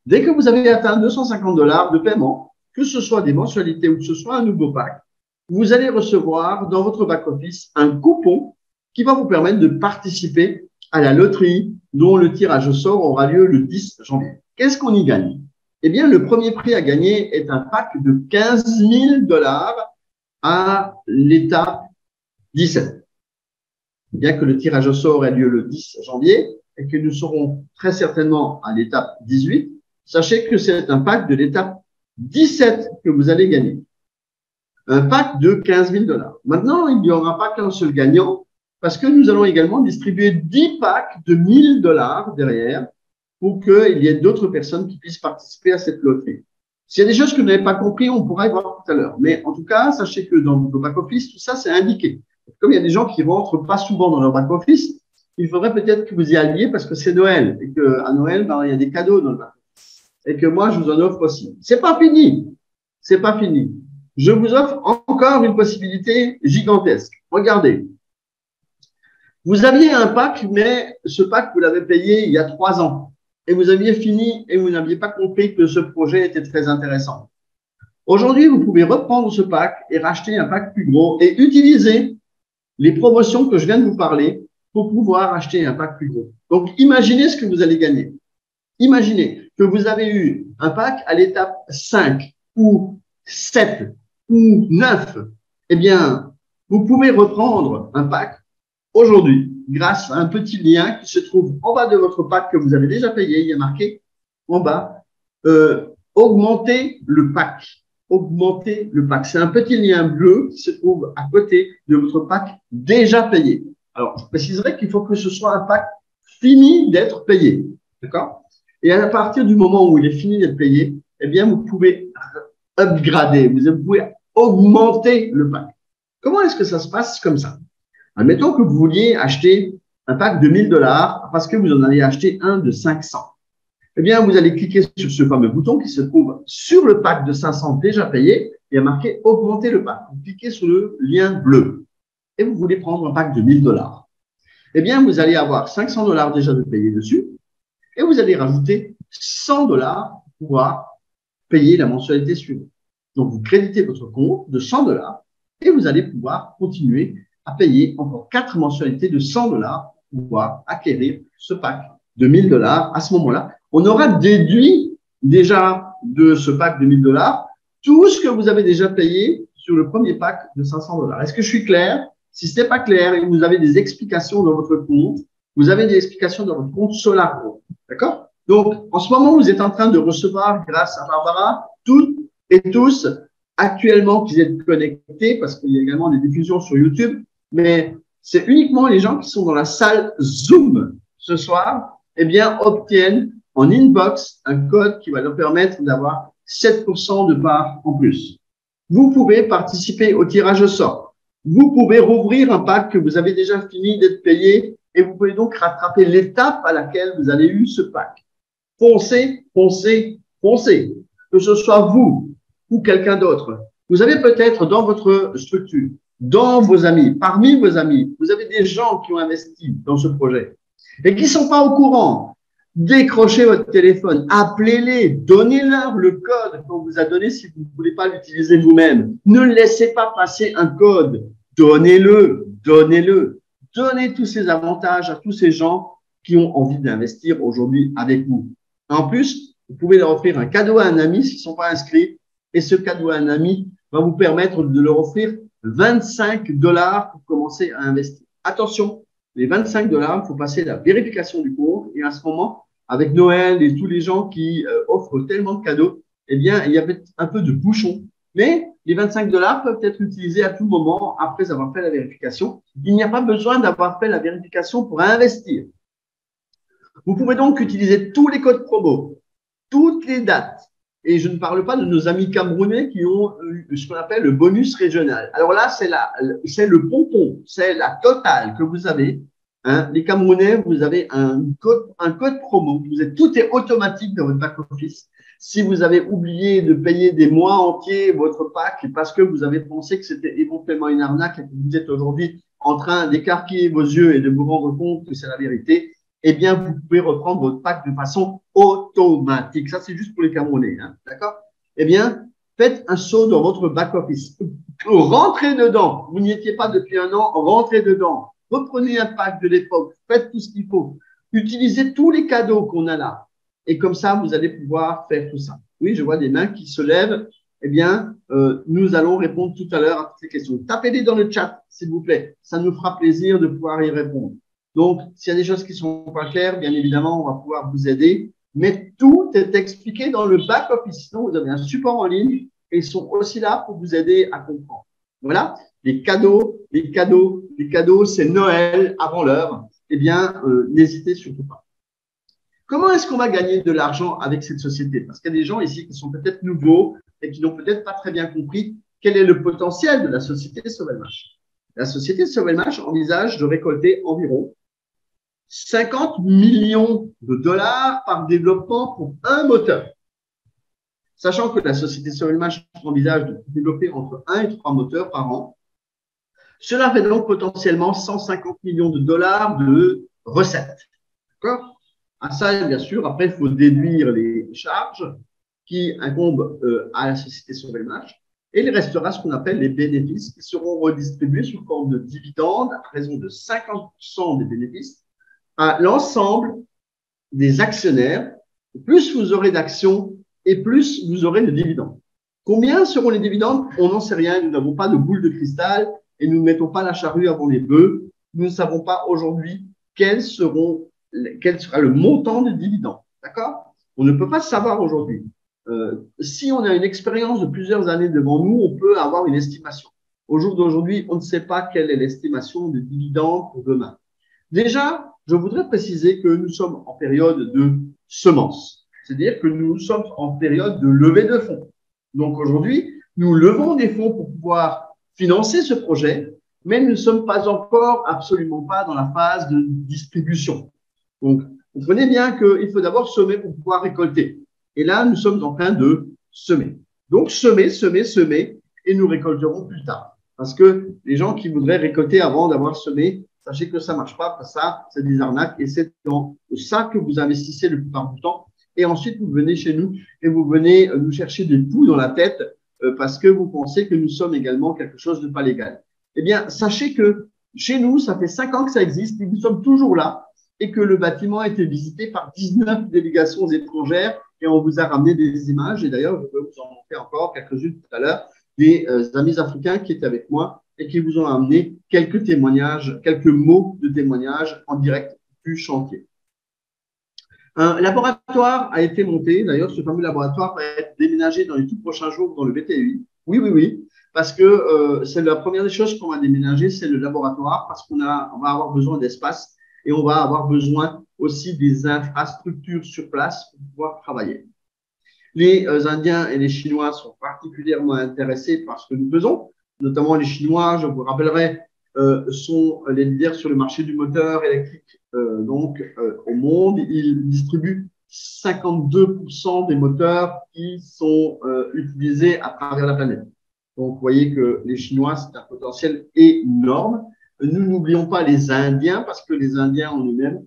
Dès que vous avez atteint 250 $ de paiement, que ce soit des mensualités ou que ce soit un nouveau pack, vous allez recevoir dans votre back-office un coupon qui va vous permettre de participer à la loterie dont le tirage au sort aura lieu le 10 janvier. Qu'est-ce qu'on y gagne? Eh bien, le premier prix à gagner est un pack de 15 000 $ à l'étape 17. Bien que le tirage au sort ait lieu le 10 janvier et que nous serons très certainement à l'étape 18, sachez que c'est un pack de l'étape 17 que vous allez gagner. Un pack de 15 000 $. Maintenant, il n'y aura pas qu'un seul gagnant parce que nous allons également distribuer 10 packs de 1 000 $ derrière pour qu'il y ait d'autres personnes qui puissent participer à cette loterie. S'il y a des choses que vous n'avez pas compris, on pourra y voir tout à l'heure. Mais en tout cas, sachez que dans vos back-office, tout ça, c'est indiqué. Comme il y a des gens qui rentrent pas souvent dans leur back-office, il faudrait peut-être que vous y alliez parce que c'est Noël et qu'à Noël, ben, il y a des cadeaux dans le back-office. Et que moi, je vous en offre aussi. C'est pas fini. C'est pas fini. Je vous offre encore une possibilité gigantesque. Regardez. Vous aviez un pack, mais ce pack, vous l'avez payé il y a 3 ans. Et vous aviez fini et vous n'aviez pas compris que ce projet était très intéressant. Aujourd'hui, vous pouvez reprendre ce pack et racheter un pack plus gros et utiliser les promotions que je viens de vous parler pour pouvoir acheter un pack plus gros. Donc, imaginez ce que vous allez gagner. Imaginez que vous avez eu un pack à l'étape 5 ou 7 ou 9. Eh bien, vous pouvez reprendre un pack aujourd'hui grâce à un petit lien qui se trouve en bas de votre pack que vous avez déjà payé. Il y a marqué en bas augmenter le pack. Augmenter le pack. C'est un petit lien bleu qui se trouve à côté de votre pack déjà payé. Alors, je préciserai qu'il faut que ce soit un pack fini d'être payé. D'accord? Et à partir du moment où il est fini d'être payé, eh bien, vous pouvez upgrader. Vous pouvez augmenter le pack. Comment est-ce que ça se passe comme ça? Admettons que vous vouliez acheter un pack de 1 000 $ parce que vous en avez acheté un de 500. Eh bien, vous allez cliquer sur ce fameux bouton qui se trouve sur le pack de 500 déjà payé et il y a marqué « Augmenter le pack ». Vous cliquez sur le lien bleu et vous voulez prendre un pack de 1 000 $. Eh bien, vous allez avoir 500 $ déjà de payer dessus et vous allez rajouter 100 $ pour pouvoir payer la mensualité suivante. Donc, vous créditez votre compte de 100 $ et vous allez pouvoir continuer à payer encore 4 mensualités de 100 $ pour pouvoir acquérir ce pack de 1 000 $ à ce moment-là. On aura déduit déjà de ce pack de 1 000 $ tout ce que vous avez déjà payé sur le premier pack de 500 $. Est-ce que je suis clair? Si ce n'est pas clair et que vous avez des explications dans votre compte, Vous avez des explications dans votre compte Solargrow. D'accord? Donc, en ce moment, vous êtes en train de recevoir, grâce à Barbara, toutes et tous, actuellement, qui êtes connectés, parce qu'il y a également des diffusions sur YouTube, mais c'est uniquement les gens qui sont dans la salle Zoom ce soir, eh bien, obtiennent en inbox un code qui va leur permettre d'avoir 7% de part en plus. Vous pouvez participer au tirage au sort. Vous pouvez rouvrir un pack que vous avez déjà fini d'être payé et vous pouvez donc rattraper l'étape à laquelle vous avez eu ce pack. Foncez, foncez, foncez. Que ce soit vous ou quelqu'un d'autre. Vous avez peut-être dans votre structure, dans vos amis, parmi vos amis, vous avez des gens qui ont investi dans ce projet et qui ne sont pas au courant. Décrochez votre téléphone, appelez-les, donnez-leur le code qu'on vous a donné si vous ne voulez pas l'utiliser vous-même. Ne laissez pas passer un code. Donnez-le, donnez-le. Donnez tous ces avantages à tous ces gens qui ont envie d'investir aujourd'hui avec vous. En plus, vous pouvez leur offrir un cadeau à un ami s'ils ne sont pas inscrits. Et ce cadeau à un ami va vous permettre de leur offrir 25 $ pour commencer à investir. Attention, les 25 $, il faut passer la vérification du compte. Et à ce moment, avec Noël et tous les gens qui offrent tellement de cadeaux, eh bien, il y a un peu de bouchon. Mais les 25 $ peuvent être utilisés à tout moment après avoir fait la vérification. Il n'y a pas besoin d'avoir fait la vérification pour investir. Vous pouvez donc utiliser tous les codes promo, toutes les dates. Et je ne parle pas de nos amis camerounais qui ont ce qu'on appelle le bonus régional. Alors là, c'est le pompon, c'est la totale que vous avez. Hein. Les Camerounais, vous avez un code promo. Tout est automatique dans votre back-office. Si vous avez oublié de payer des mois entiers votre pack parce que vous avez pensé que c'était éventuellement une arnaque et que vous êtes aujourd'hui en train d'écarquiller vos yeux et de vous rendre compte que c'est la vérité, eh bien, vous pouvez reprendre votre pack de façon automatique. Ça, c'est juste pour les Camerounais, hein, d'accord? Eh bien, faites un saut dans votre back-office. Rentrez dedans. Vous n'y étiez pas depuis un an, rentrez dedans. Reprenez un pack de l'époque, faites tout ce qu'il faut. Utilisez tous les cadeaux qu'on a là. Et comme ça, vous allez pouvoir faire tout ça. Oui, je vois des mains qui se lèvent. Eh bien, nous allons répondre tout à l'heure à toutes ces questions. Tapez-les dans le chat, s'il vous plaît. Ça nous fera plaisir de pouvoir y répondre. Donc, s'il y a des choses qui sont pas claires, bien évidemment, on va pouvoir vous aider. Mais tout est expliqué dans le back-office. Sinon, vous avez un support en ligne et ils sont aussi là pour vous aider à comprendre. Voilà, les cadeaux, c'est Noël avant l'heure. Eh bien, n'hésitez surtout pas. Comment est-ce qu'on va gagner de l'argent avec cette société? Parce qu'il y a des gens ici qui sont peut-être nouveaux et qui n'ont peut-être pas très bien compris quel est le potentiel de la société Sovelmash. La société Sovelmash envisage de récolter environ 50 millions de $ par développement pour un moteur. Sachant que la société Sovelmash envisage de développer entre 1 et 3 moteurs par an, cela fait donc potentiellement 150 millions de $ de recettes. D'accord? À ça, bien sûr, après, il faut déduire les charges qui incombent à la société Sovelmash. Et il restera ce qu'on appelle les bénéfices qui seront redistribués sous forme de dividendes à raison de 50% des bénéfices à l'ensemble des actionnaires. Plus vous aurez d'actions et plus vous aurez de dividendes. Combien seront les dividendes? On n'en sait rien. Nous n'avons pas de boule de cristal et nous ne mettons pas la charrue avant les bœufs. Nous ne savons pas aujourd'hui quel sera le montant des dividendes. D'accord? On ne peut pas savoir aujourd'hui. Si on a une expérience de plusieurs années devant nous, on peut avoir une estimation. Au jour d'aujourd'hui, on ne sait pas quelle est l'estimation de dividendes pour demain. Déjà, je voudrais préciser que nous sommes en période de semences. C'est-à-dire que nous sommes en période de levée de fonds. Donc aujourd'hui, nous levons des fonds pour pouvoir financer ce projet, mais nous ne sommes pas encore, absolument pas dans la phase de distribution. Donc, comprenez bien qu'il faut d'abord semer pour pouvoir récolter. Et là, nous sommes en train de semer. Donc, semer, et nous récolterons plus tard. Parce que les gens qui voudraient récolter avant d'avoir semé, sachez que ça marche pas, parce que ça, c'est des arnaques, et c'est dans ça que vous investissez le plus du temps. Et ensuite, vous venez chez nous et vous venez nous chercher des poux dans la tête parce que vous pensez que nous sommes également quelque chose de pas légal. Eh bien, sachez que chez nous, ça fait 5 ans que ça existe et nous sommes toujours là et que le bâtiment a été visité par 19 délégations étrangères et on vous a ramené des images. Et d'ailleurs, je peux vous en montrer encore quelques-unes tout à l'heure, des amis africains qui étaient avec moi et qui vous ont amené quelques témoignages, quelques mots de témoignages en direct du chantier. Un laboratoire a été monté. D'ailleurs, ce fameux laboratoire va être déménagé dans les tout prochains jours dans le BTI. Oui, oui, oui. Parce que c'est la première des choses qu'on va déménager, c'est le laboratoire, parce on va avoir besoin d'espace et on va avoir besoin aussi des infrastructures sur place pour pouvoir travailler. Les Indiens et les Chinois sont particulièrement intéressés par ce que nous faisons, notamment les Chinois, je vous rappellerai, sont les leaders sur le marché du moteur électrique au monde. Ils distribuent 52% des moteurs qui sont utilisés à travers la planète. Donc, vous voyez que les Chinois, c'est un potentiel énorme. Nous n'oublions pas les Indiens, parce que les Indiens en eux-mêmes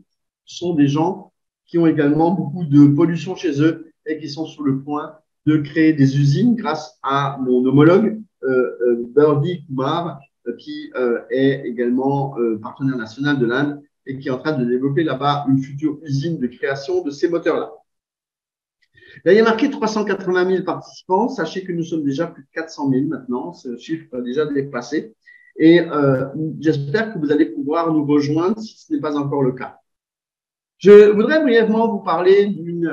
sont des gens qui ont également beaucoup de pollution chez eux et qui sont sur le point de créer des usines grâce à mon homologue, Birdie Kumar, qui est également partenaire national de l'Inde et qui est en train de développer là-bas une future usine de création de ces moteurs-là. Là, il y a marqué 380 000 participants. Sachez que nous sommes déjà plus de 400 000 maintenant. Ce chiffre est déjà dépassé. Et j'espère que vous allez pouvoir nous rejoindre si ce n'est pas encore le cas. Je voudrais brièvement vous parler d'une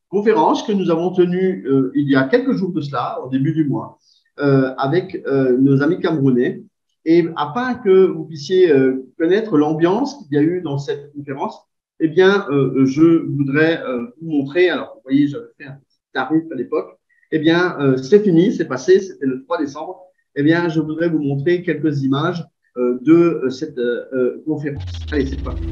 conférence que nous avons tenue il y a quelques jours de cela, au début du mois, avec nos amis camerounais. Et afin que vous puissiez connaître l'ambiance qu'il y a eu dans cette conférence, eh bien, je voudrais vous montrer. Alors, vous voyez, j'avais fait un petit tarif à l'époque. Eh bien, c'est fini, c'est passé, c'était le 3 décembre. Eh bien, je voudrais vous montrer quelques images de cette conférence. Allez, c'est parti.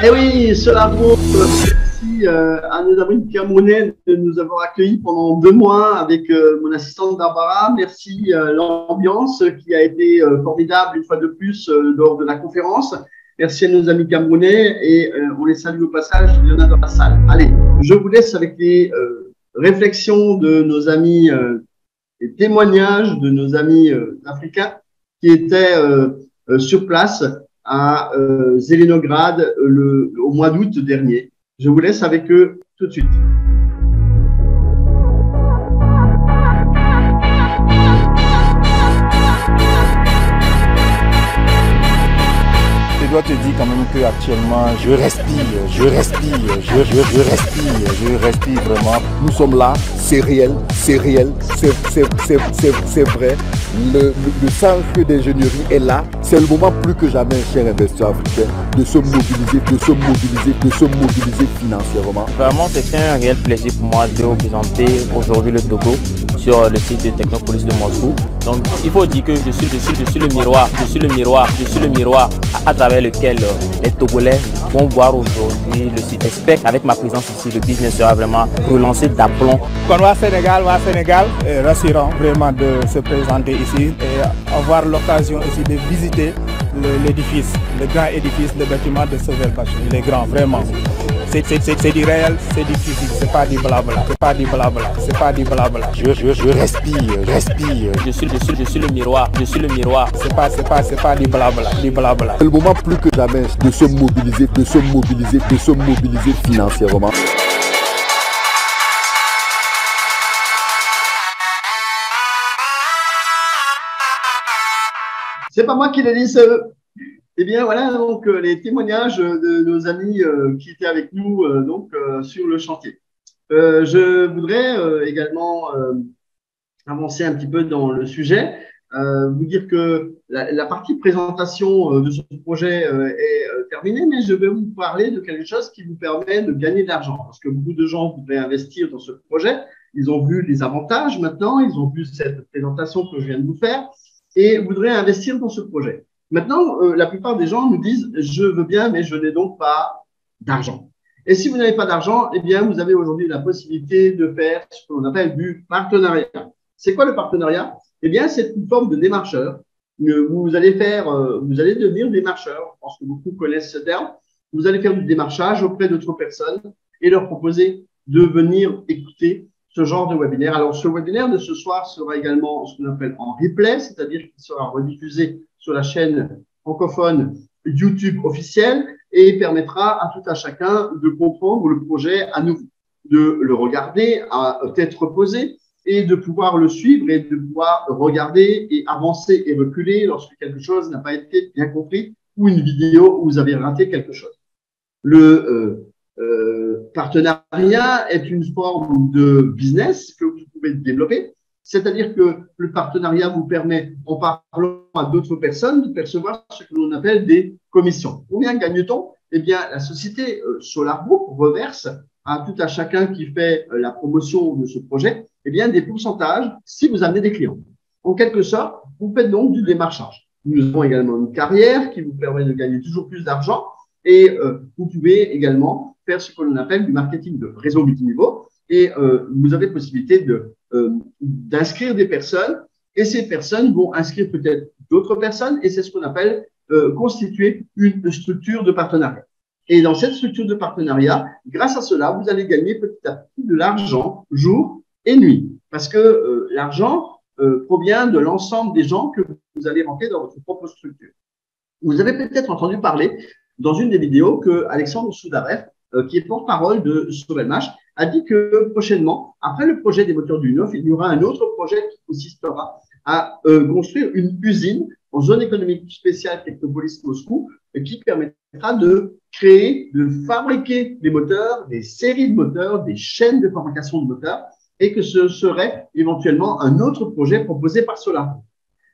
Eh oui, cela vaut merci à nos amis camerounais de nous avoir accueillis pendant 2 mois avec mon assistante Barbara. Merci l'ambiance qui a été formidable une fois de plus lors de la conférence. Merci à nos amis camerounais et on les salue au passage, il y en a dans la salle. Allez, je vous laisse avec les réflexions de nos amis, les témoignages de nos amis africains qui étaient sur place à Zelenograd au mois d'août dernier. Je vous laisse avec eux tout de suite. Je dois te dire quand même que actuellement je respire vraiment. Nous sommes là, c'est réel, c'est vrai. Le centre d'ingénierie est là. C'est le moment plus que jamais, chers investisseurs africains, de se mobiliser financièrement. Vraiment, c'est un réel plaisir pour moi de représenter aujourd'hui le Togo sur le site de Technopolis de Moscou. Donc, il faut dire que je suis le miroir à travers lequel les Togolais vont voir aujourd'hui le site. J'espère qu'avec ma présence ici, le business sera vraiment relancé d'aplomb. Quand on va à Sénégal, rassurant vraiment de se présenter ici et avoir l'occasion aussi de visiter l'édifice, le grand édifice, le bâtiment de Sauverbach. Il est grand, vraiment. C'est du réel, c'est du physique, c'est pas du blabla, Je respire. Je suis le miroir, C'est pas du blabla. C'est le moment plus que jamais de se mobiliser financièrement. C'est pas moi qui l'ai dit, c'est eux. Eh bien, voilà donc les témoignages de nos amis qui étaient avec nous sur le chantier. Je voudrais également avancer un petit peu dans le sujet. vous dire que la partie présentation de ce projet est terminée, mais je vais vous parler de quelque chose qui vous permet de gagner de l'argent. Parce que beaucoup de gens voudraient investir dans ce projet. Ils ont vu les avantages maintenant, ils ont vu cette présentation que je viens de vous faire et voudraient investir dans ce projet. Maintenant, la plupart des gens nous disent « je veux bien, mais je n'ai donc pas d'argent ». Et si vous n'avez pas d'argent, eh bien, vous avez aujourd'hui la possibilité de faire ce que l'on appelle du partenariat. C'est quoi le partenariat? Eh bien, c'est une forme de démarcheur. Vous allez devenir démarcheur. Je pense que beaucoup connaissent ce terme. Vous allez faire du démarchage auprès d'autres personnes et leur proposer de venir écouter ce genre de webinaire. Alors, ce webinaire de ce soir sera également ce qu'on appelle en replay, c'est-à-dire qu'il sera rediffusé sur la chaîne francophone YouTube officielle et permettra à tout un chacun de comprendre le projet à nouveau, de le regarder à tête reposée et de pouvoir le suivre et de pouvoir regarder et avancer et reculer lorsque quelque chose n'a pas été bien compris ou une vidéo où vous avez raté quelque chose. Le partenariat est une forme de business que vous pouvez développer, c'est-à-dire que le partenariat vous permet, en parlant à d'autres personnes, de percevoir ce que l'on appelle des commissions. Combien gagne-t-on? Eh bien, la société Solar Group reverse à tout un chacun qui fait la promotion de ce projet, eh bien, des pourcentages si vous amenez des clients. En quelque sorte, vous faites donc du démarchage. Nous avons également une carrière qui vous permet de gagner toujours plus d'argent et vous pouvez également faire ce que l'on appelle du marketing de réseau multiniveau et vous avez possibilité d'inscrire des personnes et ces personnes vont inscrire peut-être d'autres personnes et c'est ce qu'on appelle constituer une structure de partenariat. Et dans cette structure de partenariat, grâce à cela, vous allez gagner petit à petit de l'argent jour et nuit parce que l'argent provient de l'ensemble des gens que vous allez rentrer dans votre propre structure. Vous avez peut-être entendu parler dans une des vidéos que Alexandre Soudareff, qui est porte-parole de Sovelmash, a dit que prochainement, après le projet des moteurs du Neuf, il y aura un autre projet qui consistera à construire une usine en zone économique spéciale Technopolis Moscou qui permettra de créer, de fabriquer des moteurs, des séries de moteurs, des chaînes de fabrication de moteurs et que ce serait éventuellement un autre projet proposé par Solar.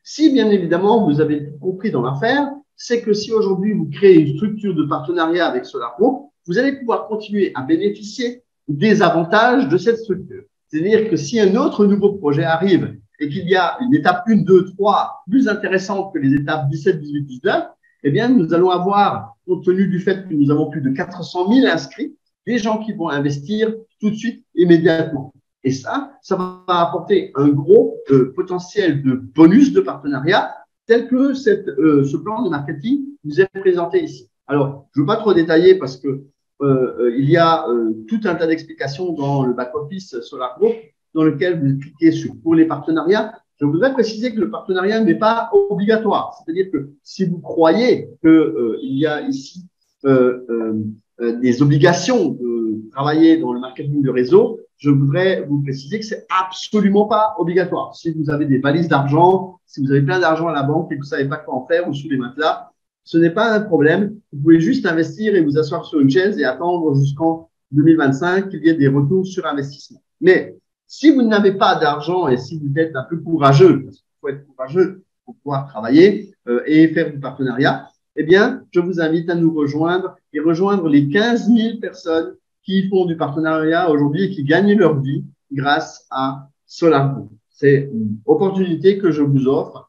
Si bien évidemment vous avez compris dans l'affaire, c'est que si aujourd'hui vous créez une structure de partenariat avec Solar Group, vous allez pouvoir continuer à bénéficier des avantages de cette structure. C'est-à-dire que si un autre nouveau projet arrive et qu'il y a une étape 1, 2, 3 plus intéressante que les étapes 17, 18, 19, eh bien, nous allons avoir, compte tenu du fait que nous avons plus de 400 000 inscrits, des gens qui vont investir tout de suite, immédiatement. Et ça va apporter un gros potentiel de bonus de partenariat tel que ce plan de marketing vous est présenté ici. Alors, je ne veux pas trop détailler parce que il y a tout un tas d'explications dans le back-office Solar Group dans lequel vous cliquez sur « Pour les partenariats ». Je voudrais préciser que le partenariat n'est pas obligatoire. C'est-à-dire que si vous croyez qu'il y a ici des obligations de travailler dans le marketing de réseau, je voudrais vous préciser que c'est absolument pas obligatoire. Si vous avez des valises d'argent, si vous avez plein d'argent à la banque et que vous savez pas quoi en faire ou sous les matelas, ce n'est pas un problème. Vous pouvez juste investir et vous asseoir sur une chaise et attendre jusqu'en 2025 qu'il y ait des retours sur investissement. Mais si vous n'avez pas d'argent et si vous êtes un peu courageux, parce qu'il faut être courageux pour pouvoir travailler et faire du partenariat, eh bien, je vous invite à nous rejoindre et rejoindre les 15 000 personnes qui font du partenariat aujourd'hui et qui gagnent leur vie grâce à Solar Group. C'est une opportunité que je vous offre.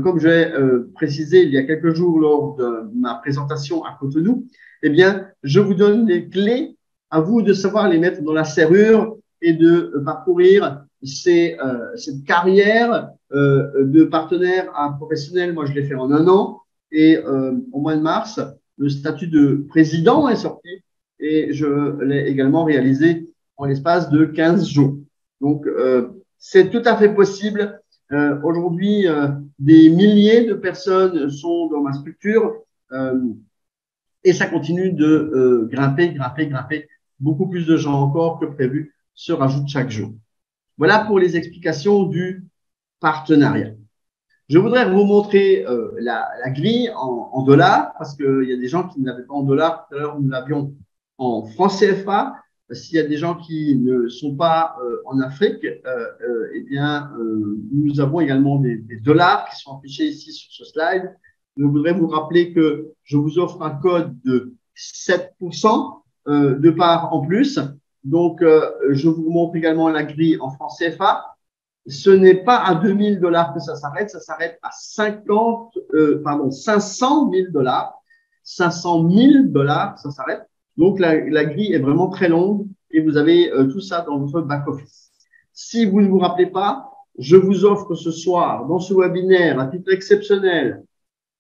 Comme je l'ai précisé il y a quelques jours lors de ma présentation à Cotonou, eh bien, je vous donne les clés à vous de savoir les mettre dans la serrure et de parcourir cette carrière de partenaire à professionnel. Moi, je l'ai fait en 1 an et au mois de mars, le statut de président est sorti et je l'ai également réalisé en l'espace de 15 jours. Donc, c'est tout à fait possible. Aujourd'hui, des milliers de personnes sont dans ma structure et ça continue de grimper. Beaucoup plus de gens encore que prévu se rajoutent chaque jour. Voilà pour les explications du partenariat. Je voudrais vous montrer la grille en dollars parce qu'il y a des gens qui ne l'avaient pas en dollars. Tout à l'heure, nous l'avions en francs CFA. s'il y a des gens qui ne sont pas en Afrique, eh bien, nous avons également des dollars qui sont affichés ici sur ce slide. Je voudrais vous rappeler que je vous offre un code de 7% de part en plus. Donc, je vous montre également la grille en francs CFA. Ce n'est pas à 2000 dollars que ça s'arrête à 500 000 dollars. 500 000 dollars, ça s'arrête. Donc, la grille est vraiment très longue et vous avez tout ça dans votre back-office. Si vous ne vous rappelez pas, je vous offre ce soir, dans ce webinaire, à titre exceptionnel,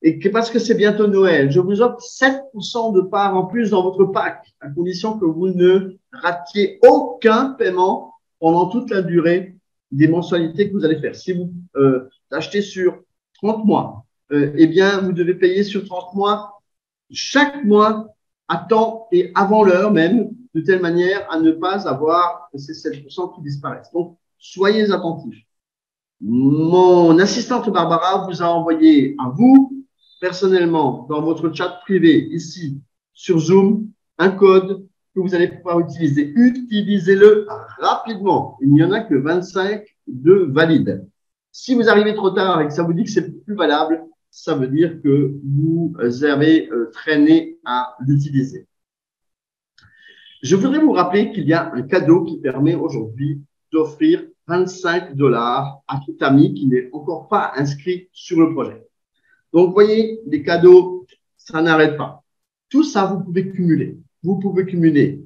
et que parce que c'est bientôt Noël, je vous offre 7% de part en plus dans votre pack, à condition que vous ne ratiez aucun paiement pendant toute la durée des mensualités que vous allez faire. Si vous achetez sur 30 mois, eh bien, vous devez payer sur 30 mois, chaque mois, à temps et avant l'heure même, de telle manière à ne pas avoir ces 7% qui disparaissent. Donc, soyez attentifs. Mon assistante Barbara vous a envoyé à vous, personnellement, dans votre chat privé, ici, sur Zoom, un code que vous allez pouvoir utiliser. Utilisez-le rapidement. Il n'y en a que 25 de valides. Si vous arrivez trop tard et que ça vous dit que c'est plus valable, ça veut dire que vous avez traîné à l'utiliser. Je voudrais vous rappeler qu'il y a un cadeau qui permet aujourd'hui d'offrir 25 dollars à tout ami qui n'est encore pas inscrit sur le projet. Donc, vous voyez, les cadeaux, ça n'arrête pas. Tout ça, vous pouvez cumuler. Vous pouvez cumuler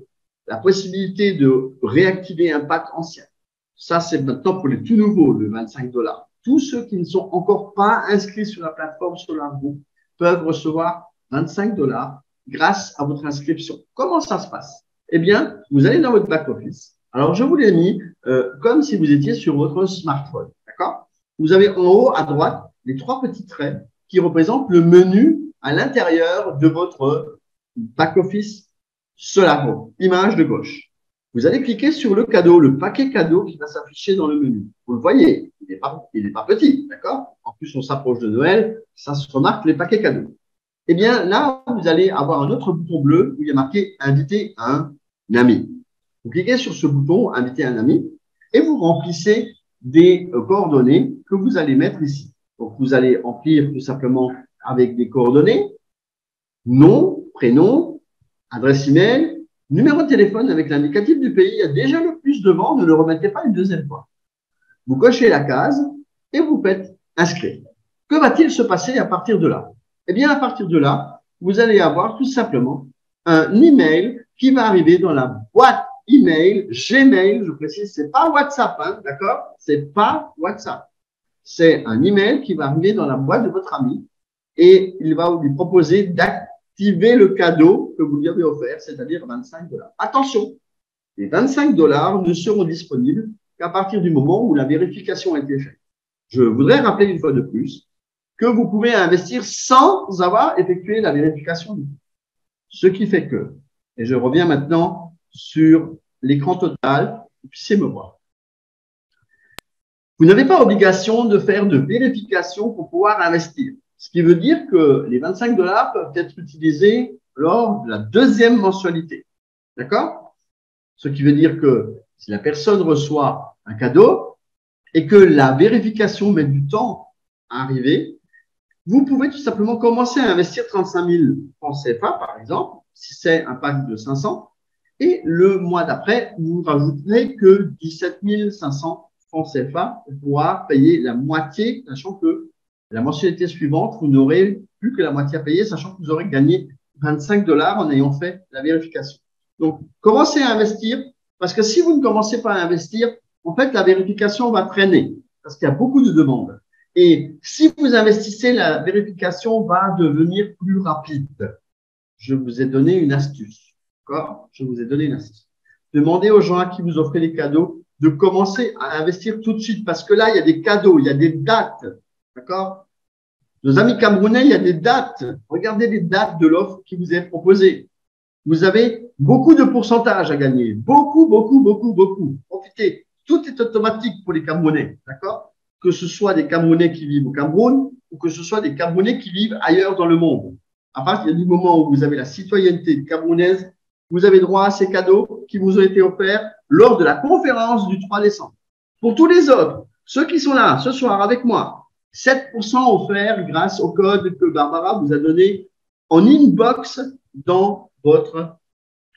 la possibilité de réactiver un pack ancien. Ça, c'est maintenant pour les tout nouveaux, le 25 dollars. Tous ceux qui ne sont encore pas inscrits sur la plateforme SolarGroup peuvent recevoir 25 dollars grâce à votre inscription. Comment ça se passe? Eh bien, vous allez dans votre back-office. Alors, je vous l'ai mis comme si vous étiez sur votre smartphone. D'accord? Vous avez en haut à droite les trois petits traits qui représentent le menu à l'intérieur de votre back-office SolarGroup. Image de gauche. Vous allez cliquer sur le cadeau, le paquet cadeau qui va s'afficher dans le menu. Vous le voyez, il n'est pas petit, d'accord? En plus, on s'approche de Noël, ça se remarque les paquets cadeaux. Eh bien, là, vous allez avoir un autre bouton bleu où il y a marqué « Inviter un ami ». Vous cliquez sur ce bouton « Inviter un ami » et vous remplissez des coordonnées que vous allez mettre ici. Donc, vous allez remplir tout simplement avec des coordonnées, nom, prénom, adresse email, numéro de téléphone avec l'indicatif du pays. Il y a déjà le plus devant, ne le remettez pas une deuxième fois. Vous cochez la case et vous faites inscrire. Que va-t-il se passer à partir de là? Eh bien, à partir de là, vous allez avoir tout simplement un email qui va arriver dans la boîte email Gmail. Je précise, c'est pas WhatsApp, hein, d'accord? C'est pas WhatsApp. C'est un email qui va arriver dans la boîte de votre ami et il va lui proposer d'activer le cadeau que vous lui avez offert, c'est-à-dire 25 dollars. Attention, les 25 dollars ne seront disponibles qu'à partir du moment où la vérification a été faite. Je voudrais rappeler une fois de plus que vous pouvez investir sans avoir effectué la vérification du tout. Ce qui fait que, et je reviens maintenant sur l'écran total, vous puissiez me voir. Vous n'avez pas obligation de faire de vérification pour pouvoir investir. Ce qui veut dire que les 25 dollars peuvent être utilisés lors de la deuxième mensualité. D'accord? Ce qui veut dire que si la personne reçoit un cadeau et que la vérification met du temps à arriver, vous pouvez tout simplement commencer à investir 35 000 francs CFA, par exemple, si c'est un pack de 500, et le mois d'après, vous rajouterez que 17 500 francs CFA pour pouvoir payer la moitié, sachant que la mensualité suivante, vous n'aurez plus que la moitié à payer, sachant que vous aurez gagné 25 dollars en ayant fait la vérification. Donc, commencez à investir, parce que si vous ne commencez pas à investir, en fait, la vérification va traîner, parce qu'il y a beaucoup de demandes. Et si vous investissez, la vérification va devenir plus rapide. Je vous ai donné une astuce. D'accord? Je vous ai donné une astuce. Demandez aux gens à qui vous offrez les cadeaux de commencer à investir tout de suite, parce que là, il y a des cadeaux, il y a des dates. D'accord? Nos amis camerounais, il y a des dates. Regardez les dates de l'offre qui vous est proposée. Vous avez beaucoup de pourcentages à gagner. Beaucoup, beaucoup, beaucoup, beaucoup. Profitez. Tout est automatique pour les Camerounais. D'accord? Que ce soit des Camerounais qui vivent au Cameroun ou que ce soit des Camerounais qui vivent ailleurs dans le monde. À partir du moment où vous avez la citoyenneté camerounaise, vous avez droit à ces cadeaux qui vous ont été offerts lors de la conférence du 3 décembre. Pour tous les autres, ceux qui sont là ce soir avec moi, 7% offerts grâce au code que Barbara vous a donné en inbox dans votre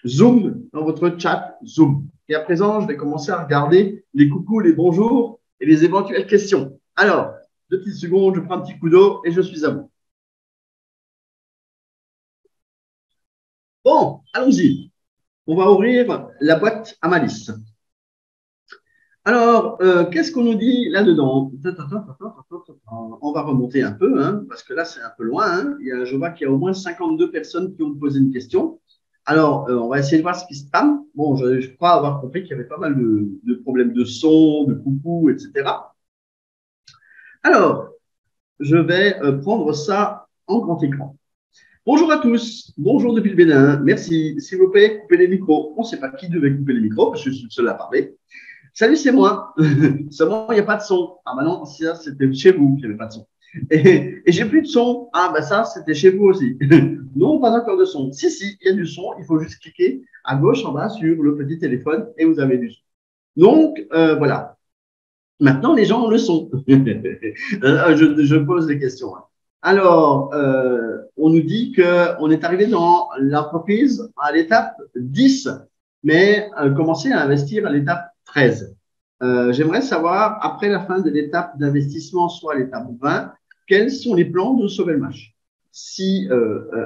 Zoom, dans votre chat Zoom. Et à présent, je vais commencer à regarder les coucous, les bonjours et les éventuelles questions. Alors, 2 petites secondes, je prends un petit coup d'eau et je suis à vous. Bon, allons-y. On va ouvrir la boîte à malice. Alors, qu'est-ce qu'on nous dit là-dedans? On va remonter un peu, hein, parce que là, c'est un peu loin. Hein. Je vois qu'il y a au moins 52 personnes qui ont posé une question. Alors, on va essayer de voir ce qui se trame. Bon, je crois avoir compris qu'il y avait pas mal de problèmes de son, de coucou, etc. Alors, je vais prendre ça en grand écran. Bonjour à tous, bonjour depuis le Bénin, merci. S'il vous plaît, coupez les micros. On ne sait pas qui devait couper les micros, parce que je suis le seul à parler. Salut, c'est moi. Seulement, il n'y a pas de son. Ah bah non, ça, c'était chez vous qu'il n'y avait pas de son. Et j'ai plus de son. Ah bah ça, c'était chez vous aussi. Non, pas encore de son. Si, il y a du son. Il faut juste cliquer à gauche en bas sur le petit téléphone et vous avez du son. Donc, voilà. Maintenant, les gens ont le son. Je pose des questions. Hein. Alors, on nous dit qu'on est arrivé dans l'entreprise à l'étape 10, mais commencer à investir à l'étape 13. J'aimerais savoir, après la fin de l'étape d'investissement, soit l'étape 20, quels sont les plans de Sovelmash? Si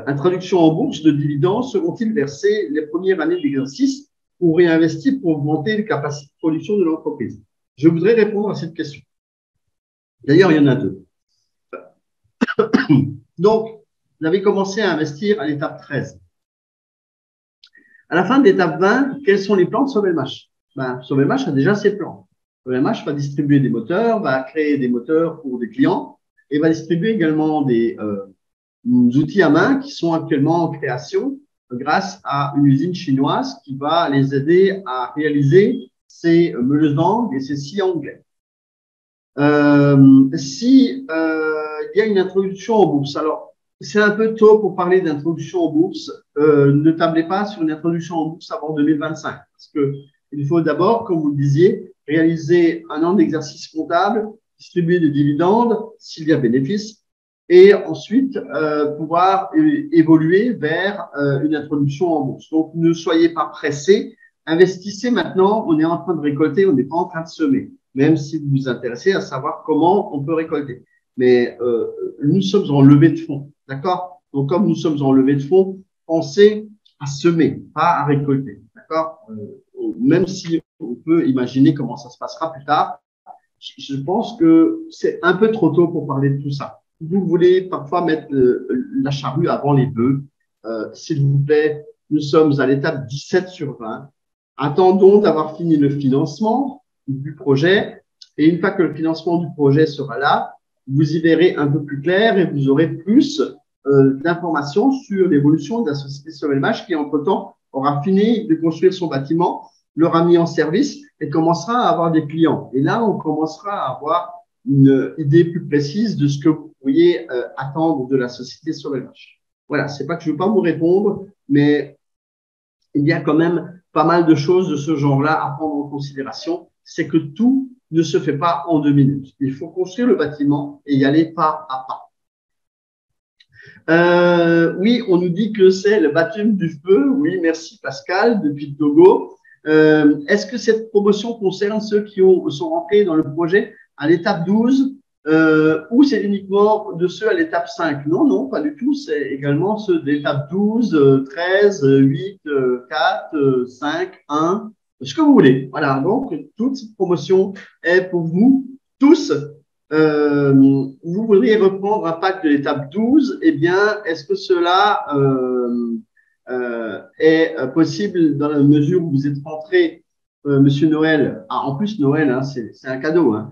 introduction en bourse de dividendes seront-ils versés les premières années d'exercice ou réinvestis pour augmenter les capacités de production de l'entreprise? Je voudrais répondre à cette question. D'ailleurs, il y en a 2. Donc, vous avez commencé à investir à l'étape 13. À la fin de l'étape 20, quels sont les plans de Sovelmash? Sovelmash a déjà ses plans. Sovelmash va distribuer des moteurs, va créer des moteurs pour des clients et va distribuer également des outils à main qui sont actuellement en création grâce à une usine chinoise qui va les aider à réaliser ces meuleuses d'angle et ces scies anglais. Si il y a une introduction en bourse, alors c'est un peu tôt pour parler d'introduction en bourse. Ne tablez pas sur une introduction en bourse avant 2025 parce que il faut d'abord, comme vous le disiez, réaliser un an d'exercice comptable, distribuer des dividendes s'il y a bénéfice, et ensuite pouvoir évoluer vers une introduction en bourse. Donc, ne soyez pas pressés, investissez maintenant, on est en train de récolter, on n'est pas en train de semer, même si vous vous intéressez à savoir comment on peut récolter. Mais nous sommes en levée de fonds, d'accord? Donc, comme nous sommes en levée de fonds, pensez à semer, pas à récolter, d'accord? Même si on peut imaginer comment ça se passera plus tard, je pense que c'est un peu trop tôt pour parler de tout ça. Vous voulez parfois mettre la charrue avant les bœufs. S'il vous plaît, nous sommes à l'étape 17 sur 20. Attendons d'avoir fini le financement du projet. Et une fois que le financement du projet sera là, vous y verrez un peu plus clair et vous aurez plus d'informations sur l'évolution de la société Sovelmash qui, entre-temps, aura fini de construire son bâtiment, l'aura mis en service et commencera à avoir des clients. Et là, on commencera à avoir une idée plus précise de ce que vous pourriez attendre de la société Sovelmash. Voilà, c'est pas que je ne veux pas vous répondre, mais il y a quand même pas mal de choses de ce genre-là à prendre en considération. C'est que tout ne se fait pas en 2 minutes. Il faut construire le bâtiment et y aller pas à pas. Oui, on nous dit que c'est le baptême du feu. Oui, merci Pascal, depuis Togo. Est-ce que cette promotion concerne ceux qui sont rentrés dans le projet à l'étape 12 ou c'est uniquement de ceux à l'étape 5? Non, pas du tout. C'est également ceux de l'étape 12, 13, 8, 4, 5, 1, ce que vous voulez. Voilà, donc toute cette promotion est pour vous tous. Vous voudriez reprendre un pack de l'étape 12, eh bien, est-ce que cela est possible dans la mesure où vous êtes rentré, Monsieur Noël? Ah, en plus, Noël, hein, c'est un cadeau. Hein.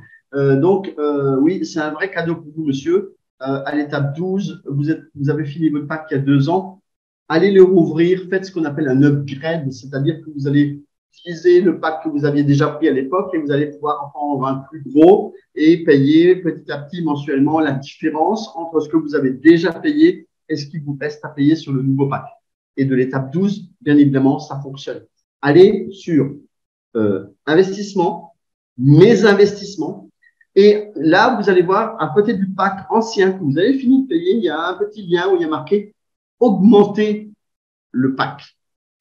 Donc, oui, c'est un vrai cadeau pour vous, monsieur. À l'étape 12, vous avez fini votre pack il y a 2 ans. Allez le rouvrir, faites ce qu'on appelle un upgrade, c'est-à-dire que vous allez utiliser le pack que vous aviez déjà pris à l'époque et vous allez pouvoir en prendre un plus gros et payer petit à petit mensuellement la différence entre ce que vous avez déjà payé et ce qui vous reste à payer sur le nouveau pack. et de l'étape 12, bien évidemment, ça fonctionne. Allez sur investissement, mes investissements, et là, vous allez voir, à côté du pack ancien que vous avez fini de payer, il y a un petit lien où il y a marqué « Augmenter le pack ».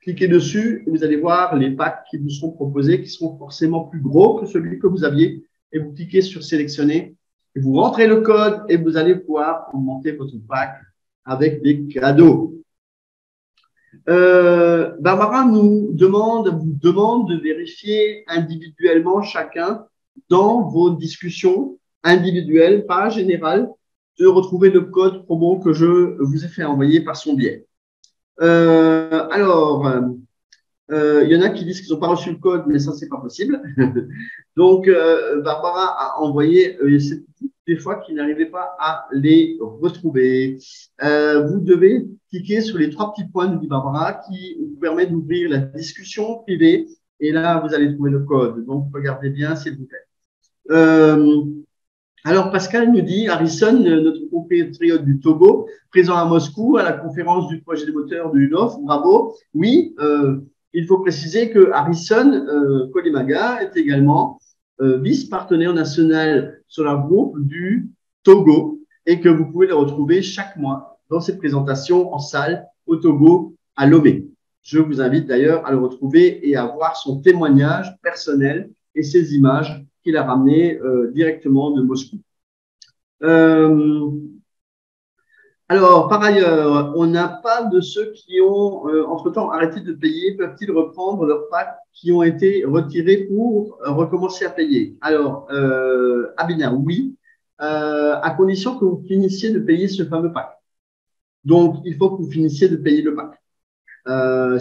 Cliquez dessus et vous allez voir les packs qui vous seront proposés, qui seront forcément plus gros que celui que vous aviez. Et vous cliquez sur « Sélectionner ». Et vous rentrez le code et vous allez pouvoir augmenter votre pack avec des cadeaux. Barbara vous demande de vérifier individuellement chacun dans vos discussions individuelles, pas générales, de retrouver le code promo que je vous ai fait envoyer par son biais. Il y en a qui disent qu'ils n'ont pas reçu le code, mais ça, c'est pas possible. Donc, Barbara a envoyé des fois qu'il n'arrivait pas à les retrouver. Vous devez cliquer sur les 3 petits points, nous dit Barbara, qui vous permettent d'ouvrir la discussion privée. Et là, vous allez trouver le code. Donc, regardez bien, s'il vous plaît. Alors, Pascal nous dit, Harrison, notre compatriote du Togo, présent à Moscou, à la conférence du projet des moteurs de UNOF, bravo. Oui, il faut préciser que Harrison Kolimaga est également vice-partenaire national Solar Group du Togo et que vous pouvez le retrouver chaque mois dans ses présentations en salle au Togo, à Lomé. Je vous invite d'ailleurs à le retrouver et à voir son témoignage personnel et ses images qu'il a ramenées directement de Moscou. Alors, par ailleurs, on n'a pas de ceux qui ont entre-temps arrêté de payer. Peuvent-ils reprendre leurs packs qui ont été retirés pour recommencer à payer? Alors, Abina, oui, à condition que vous finissiez de payer ce fameux pack. Donc, il faut que vous finissiez de payer le pack.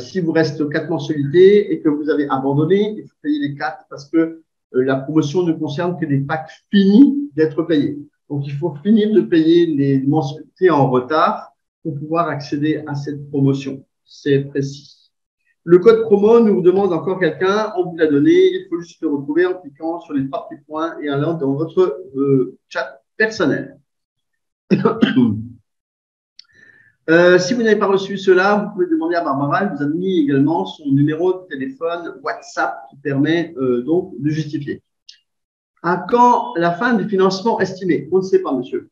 Si vous reste 4 mensualités et que vous avez abandonné, il faut payer les 4 parce que la promotion ne concerne que des packs finis d'être payés. Donc, il faut finir de payer les mensualités en retard pour pouvoir accéder à cette promotion. C'est précis. Le code promo nous demande encore quelqu'un. On vous l'a donné. Il faut juste le retrouver en cliquant sur les 3 petits points et en allant dans votre chat personnel. Si vous n'avez pas reçu cela, vous pouvez demander à Barbara. Elle vous a mis également son numéro de téléphone WhatsApp qui permet donc de justifier. À quand la fin du financement estimé? On ne sait pas, monsieur.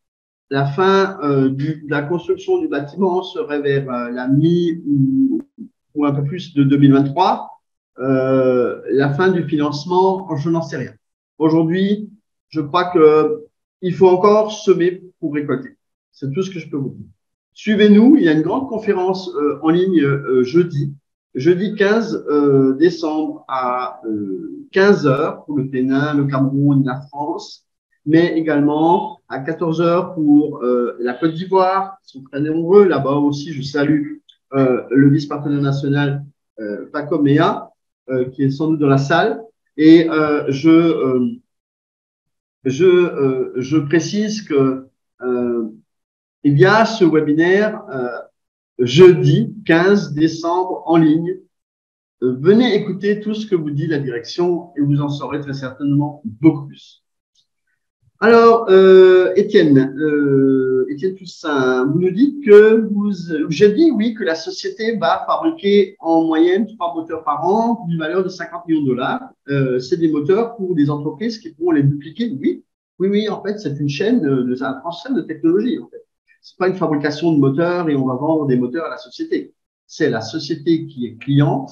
La fin de la construction du bâtiment serait vers la mi ou un peu plus de 2023. La fin du financement, je n'en sais rien. Aujourd'hui, je crois qu'il faut encore semer pour récolter. C'est tout ce que je peux vous dire. Suivez-nous, il y a une grande conférence en ligne jeudi 15 décembre à 15 h pour le Bénin, le Cameroun, la France, mais également à 14 h pour la Côte d'Ivoire. Ils sont très nombreux là-bas aussi. Je salue le vice-partenaire national Paco Mea, qui est sans doute dans la salle. Et je précise que il y a ce webinaire jeudi 15 décembre en ligne. Venez écouter tout ce que vous dit la direction et vous en saurez très certainement beaucoup plus. Alors, Étienne Toussaint, vous nous dites que j'ai dit oui que la société va fabriquer en moyenne 3 moteurs par an d'une valeur de 50 millions de dollars. C'est des moteurs pour des entreprises qui pourront les dupliquer. Oui, en fait, c'est une chaîne, un transfert de technologie, en fait. C'est pas une fabrication de moteurs et on va vendre des moteurs à la société. C'est la société qui est cliente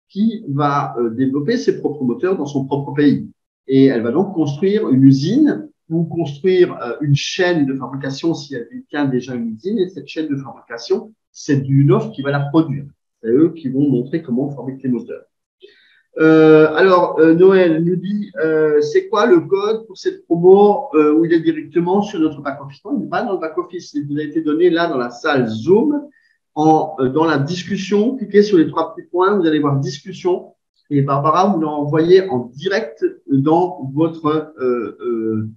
qui va développer ses propres moteurs dans son propre pays. Et elle va donc construire une usine ou construire une chaîne de fabrication si elle détient déjà une usine. Et cette chaîne de fabrication, c'est UNOF qui va la produire. C'est eux qui vont montrer comment on fabrique les moteurs. Noël nous dit, c'est quoi le code pour cette promo où il est directement sur notre back-office? Il n'est pas dans le back-office, il vous a été donné là dans la salle Zoom, dans la discussion. Cliquez sur les 3 petits points, vous allez voir discussion et Barbara vous l'a envoyé en direct dans votre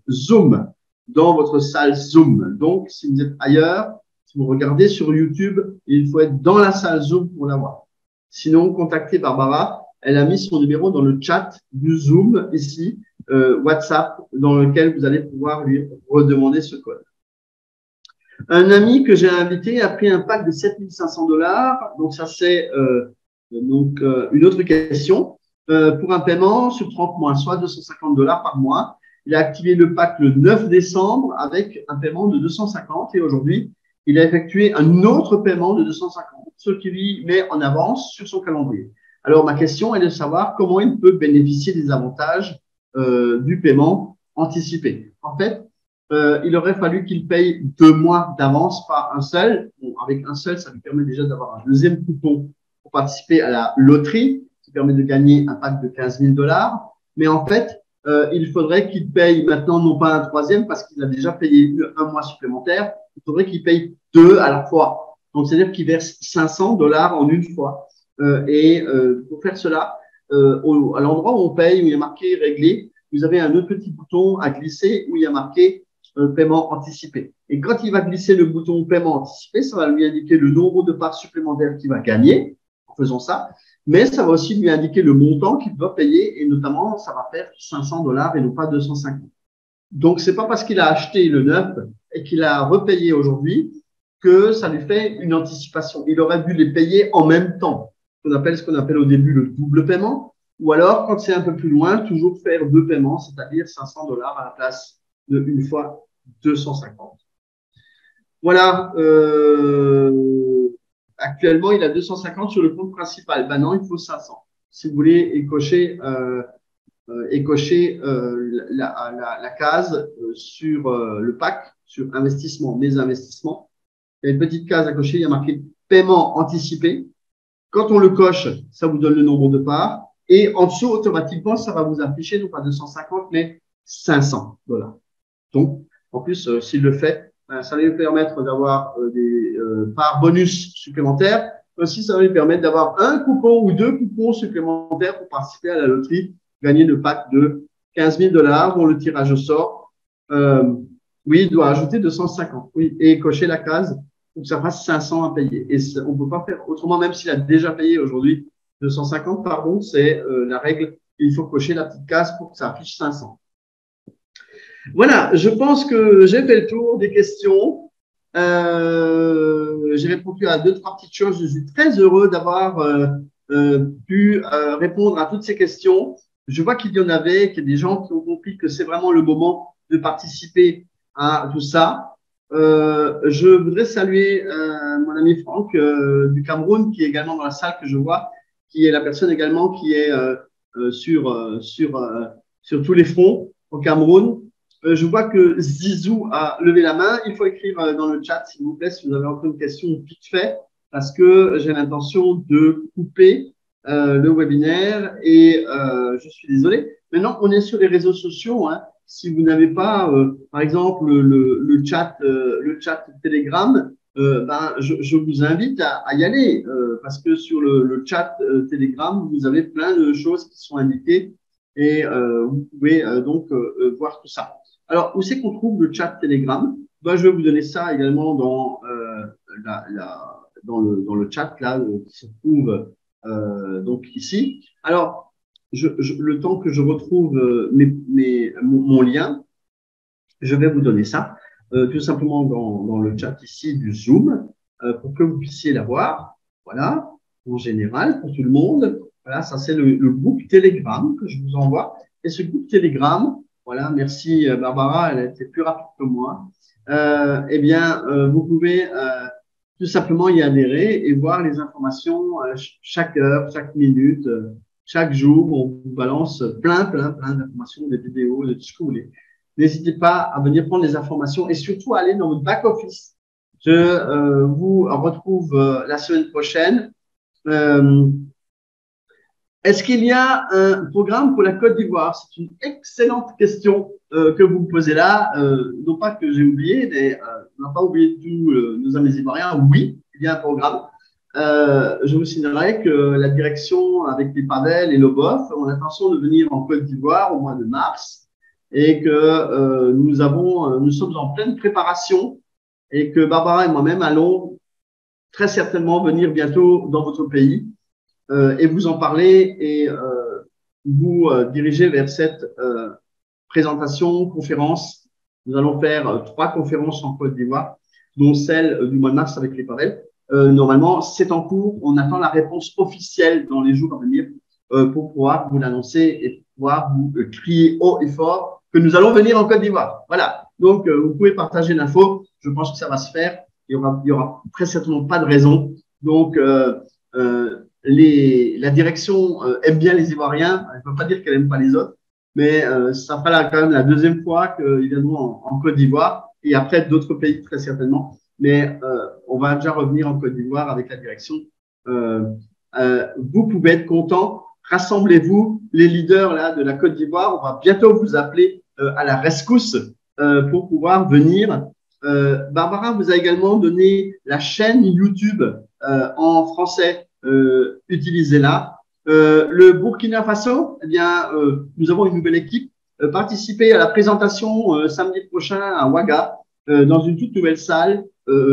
Zoom, dans votre salle Zoom. Donc, si vous êtes ailleurs, si vous regardez sur YouTube, il faut être dans la salle Zoom pour l'avoir. Sinon, contactez Barbara. Elle a mis son numéro dans le chat du Zoom ici, WhatsApp, dans lequel vous allez pouvoir lui redemander ce code. Un ami que j'ai invité a pris un pack de 7 500 $. Donc, ça, c'est une autre question. Pour un paiement sur 30 mois, soit 250 $ par mois. Il a activé le pack le 9 décembre avec un paiement de 250 et aujourd'hui, il a effectué un autre paiement de 250, ce qui lui met en avance sur son calendrier. Alors, ma question est de savoir comment il peut bénéficier des avantages du paiement anticipé. En fait, il aurait fallu qu'il paye 2 mois d'avance, pas un seul. Bon, avec un seul, ça lui permet déjà d'avoir un deuxième coupon pour participer à la loterie, qui permet de gagner un pack de 15 000 $. Mais en fait, il faudrait qu'il paye maintenant non pas un troisième parce qu'il a déjà payé un mois supplémentaire. Il faudrait qu'il paye 2 à la fois. Donc, c'est-à-dire qu'il verse 500 $ en une fois. Pour faire cela, à l'endroit où on paye, où il y a marqué réglé, vous avez un autre petit bouton à glisser où il y a marqué paiement anticipé. Et quand il va glisser le bouton paiement anticipé, ça va lui indiquer le nombre de parts supplémentaires qu'il va gagner en faisant ça. Mais ça va aussi lui indiquer le montant qu'il doit payer et notamment, ça va faire 500 $ et non pas 250. Donc, c'est pas parce qu'il a acheté le 9 et qu'il a repayé aujourd'hui que ça lui fait une anticipation. Il aurait dû les payer en même temps. Ce qu'on appelle au début le double paiement. Ou alors, quand c'est un peu plus loin, toujours faire 2 paiements, c'est-à-dire 500 $ à la place de une fois 250. Voilà. Actuellement, il a 250 sur le compte principal. Ben non, il faut 500. Si vous voulez écocher la case sur le pack, sur investissement, mes investissements. Il y a une petite case à cocher, il y a marqué paiement anticipé. Quand on le coche, ça vous donne le nombre de parts. Et en dessous, automatiquement, ça va vous afficher non pas 250, mais 500 $. Donc, en plus, s'il le fait, ça va lui permettre d'avoir des parts bonus supplémentaires. Aussi, ça va lui permettre d'avoir un coupon ou 2 coupons supplémentaires pour participer à la loterie, gagner le pack de 15 000 $ dont le tirage au sort. Oui, il doit ajouter 250. Oui, et cocher la case pour que ça fasse 500 à payer. Et on ne peut pas faire autrement, même s'il a déjà payé aujourd'hui 250, pardon, c'est la règle. Il faut cocher la petite case pour que ça affiche 500. Voilà, je pense que j'ai fait le tour des questions. J'ai répondu à 2-3 petites choses. Je suis très heureux d'avoir pu répondre à toutes ces questions. Je vois qu'il y en avait, qu'il y a des gens qui ont compris que c'est vraiment le moment de participer à tout ça. Je voudrais saluer mon ami Franck du Cameroun, qui est également dans la salle que je vois, qui est la personne également qui est sur tous les fronts au Cameroun. Je vois que Zizou a levé la main. Il faut écrire dans le chat, s'il vous plaît, si vous avez encore une question vite fait, parce que j'ai l'intention de couper le webinaire et je suis désolé. Maintenant, on est sur les réseaux sociaux. Hein. Si vous n'avez pas, par exemple, le chat Telegram, je vous invite à y aller parce que sur le chat Telegram, vous avez plein de choses qui sont indiquées et vous pouvez donc voir tout ça. Alors, où c'est qu'on trouve le chat Telegram? Ben, je vais vous donner ça également dans le chat là qui se trouve donc ici. Alors, le temps que je retrouve mon lien, je vais vous donner ça tout simplement dans le chat ici du Zoom pour que vous puissiez l'avoir. Voilà, en général pour tout le monde. Voilà, ça c'est le groupe Telegram que je vous envoie. Et ce groupe Telegram, voilà, merci Barbara, elle a été plus rapide que moi. Eh bien, vous pouvez tout simplement y adhérer et voir les informations chaque heure, chaque minute, chaque jour. On vous balance plein d'informations, des vidéos, de tout ce que vous voulez. N'hésitez pas à venir prendre les informations et surtout à aller dans votre back-office. Je vous retrouve la semaine prochaine. Est-ce qu'il y a un programme pour la Côte d'Ivoire? C'est une excellente question que vous me posez là. Non pas que j'ai oublié, mais on n'a pas oublié tous nos amis ivoiriens. Oui, il y a un programme. Je vous signalerai que la direction avec les Pavel et le BOF ont l'intention de venir en Côte d'Ivoire au mois de mars et que nous sommes en pleine préparation et que Barbara et moi-même allons très certainement venir bientôt dans votre pays et vous en parler et vous diriger vers cette présentation, conférence. Nous allons faire 3 conférences en Côte d'Ivoire dont celle du mois de mars avec les Pavel. Normalement, c'est en cours. On attend la réponse officielle dans les jours à venir pour pouvoir vous l'annoncer et pouvoir vous crier haut et fort que nous allons venir en Côte d'Ivoire. Voilà. Donc, vous pouvez partager l'info. Je pense que ça va se faire. Il y aura très certainement pas de raison. Donc, la direction aime bien les Ivoiriens. Je ne veux pas dire qu'elle n'aime pas les autres, mais ça fera là quand même la deuxième fois qu'ils viendront en Côte d'Ivoire et après d'autres pays très certainement. Mais on va déjà revenir en Côte d'Ivoire avec la direction. Vous pouvez être contents. Rassemblez-vous, les leaders là de la Côte d'Ivoire. On va bientôt vous appeler à la rescousse pour pouvoir venir. Barbara vous a également donné la chaîne YouTube en français. Utilisez-la. Le Burkina Faso, eh bien, nous avons une nouvelle équipe. Participez à la présentation samedi prochain à Ouaga dans une toute nouvelle salle.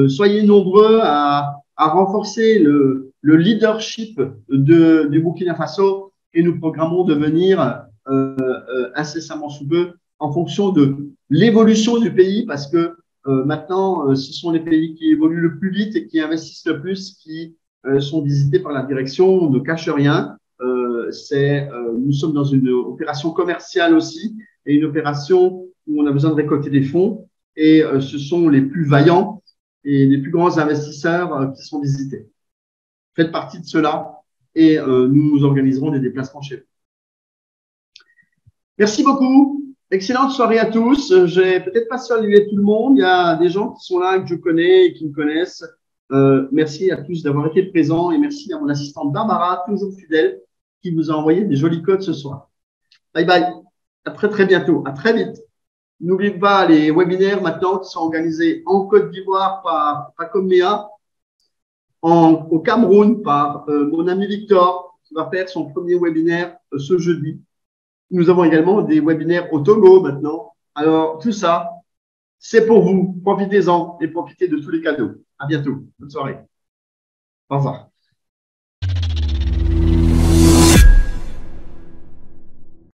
Soyez nombreux à renforcer le leadership du Burkina Faso et nous programmons de venir incessamment sous peu en fonction de l'évolution du pays parce que maintenant, ce sont les pays qui évoluent le plus vite et qui investissent le plus qui sont visités par la direction. On ne cache rien. Nous sommes dans une opération commerciale aussi et une opération où on a besoin de récolter des fonds et ce sont les plus vaillants et les plus grands investisseurs qui sont visités. Faites partie de cela et nous organiserons des déplacements chez vous. Merci beaucoup. Excellente soirée à tous. Je vais peut-être pas saluer tout le monde. Il y a des gens qui sont là que je connais et qui me connaissent. Merci à tous d'avoir été présents et merci à mon assistante Barbara, toujours fidèle, qui vous a envoyé des jolis codes ce soir. Bye bye. À très très bientôt. À très vite. N'oubliez pas les webinaires maintenant qui sont organisés en Côte d'Ivoire par Pacomea, au Cameroun par mon ami Victor qui va faire son premier webinaire ce jeudi. Nous avons également des webinaires au Togo maintenant. Alors tout ça, c'est pour vous. Profitez-en et profitez de tous les cadeaux. À bientôt. Bonne soirée. Au revoir.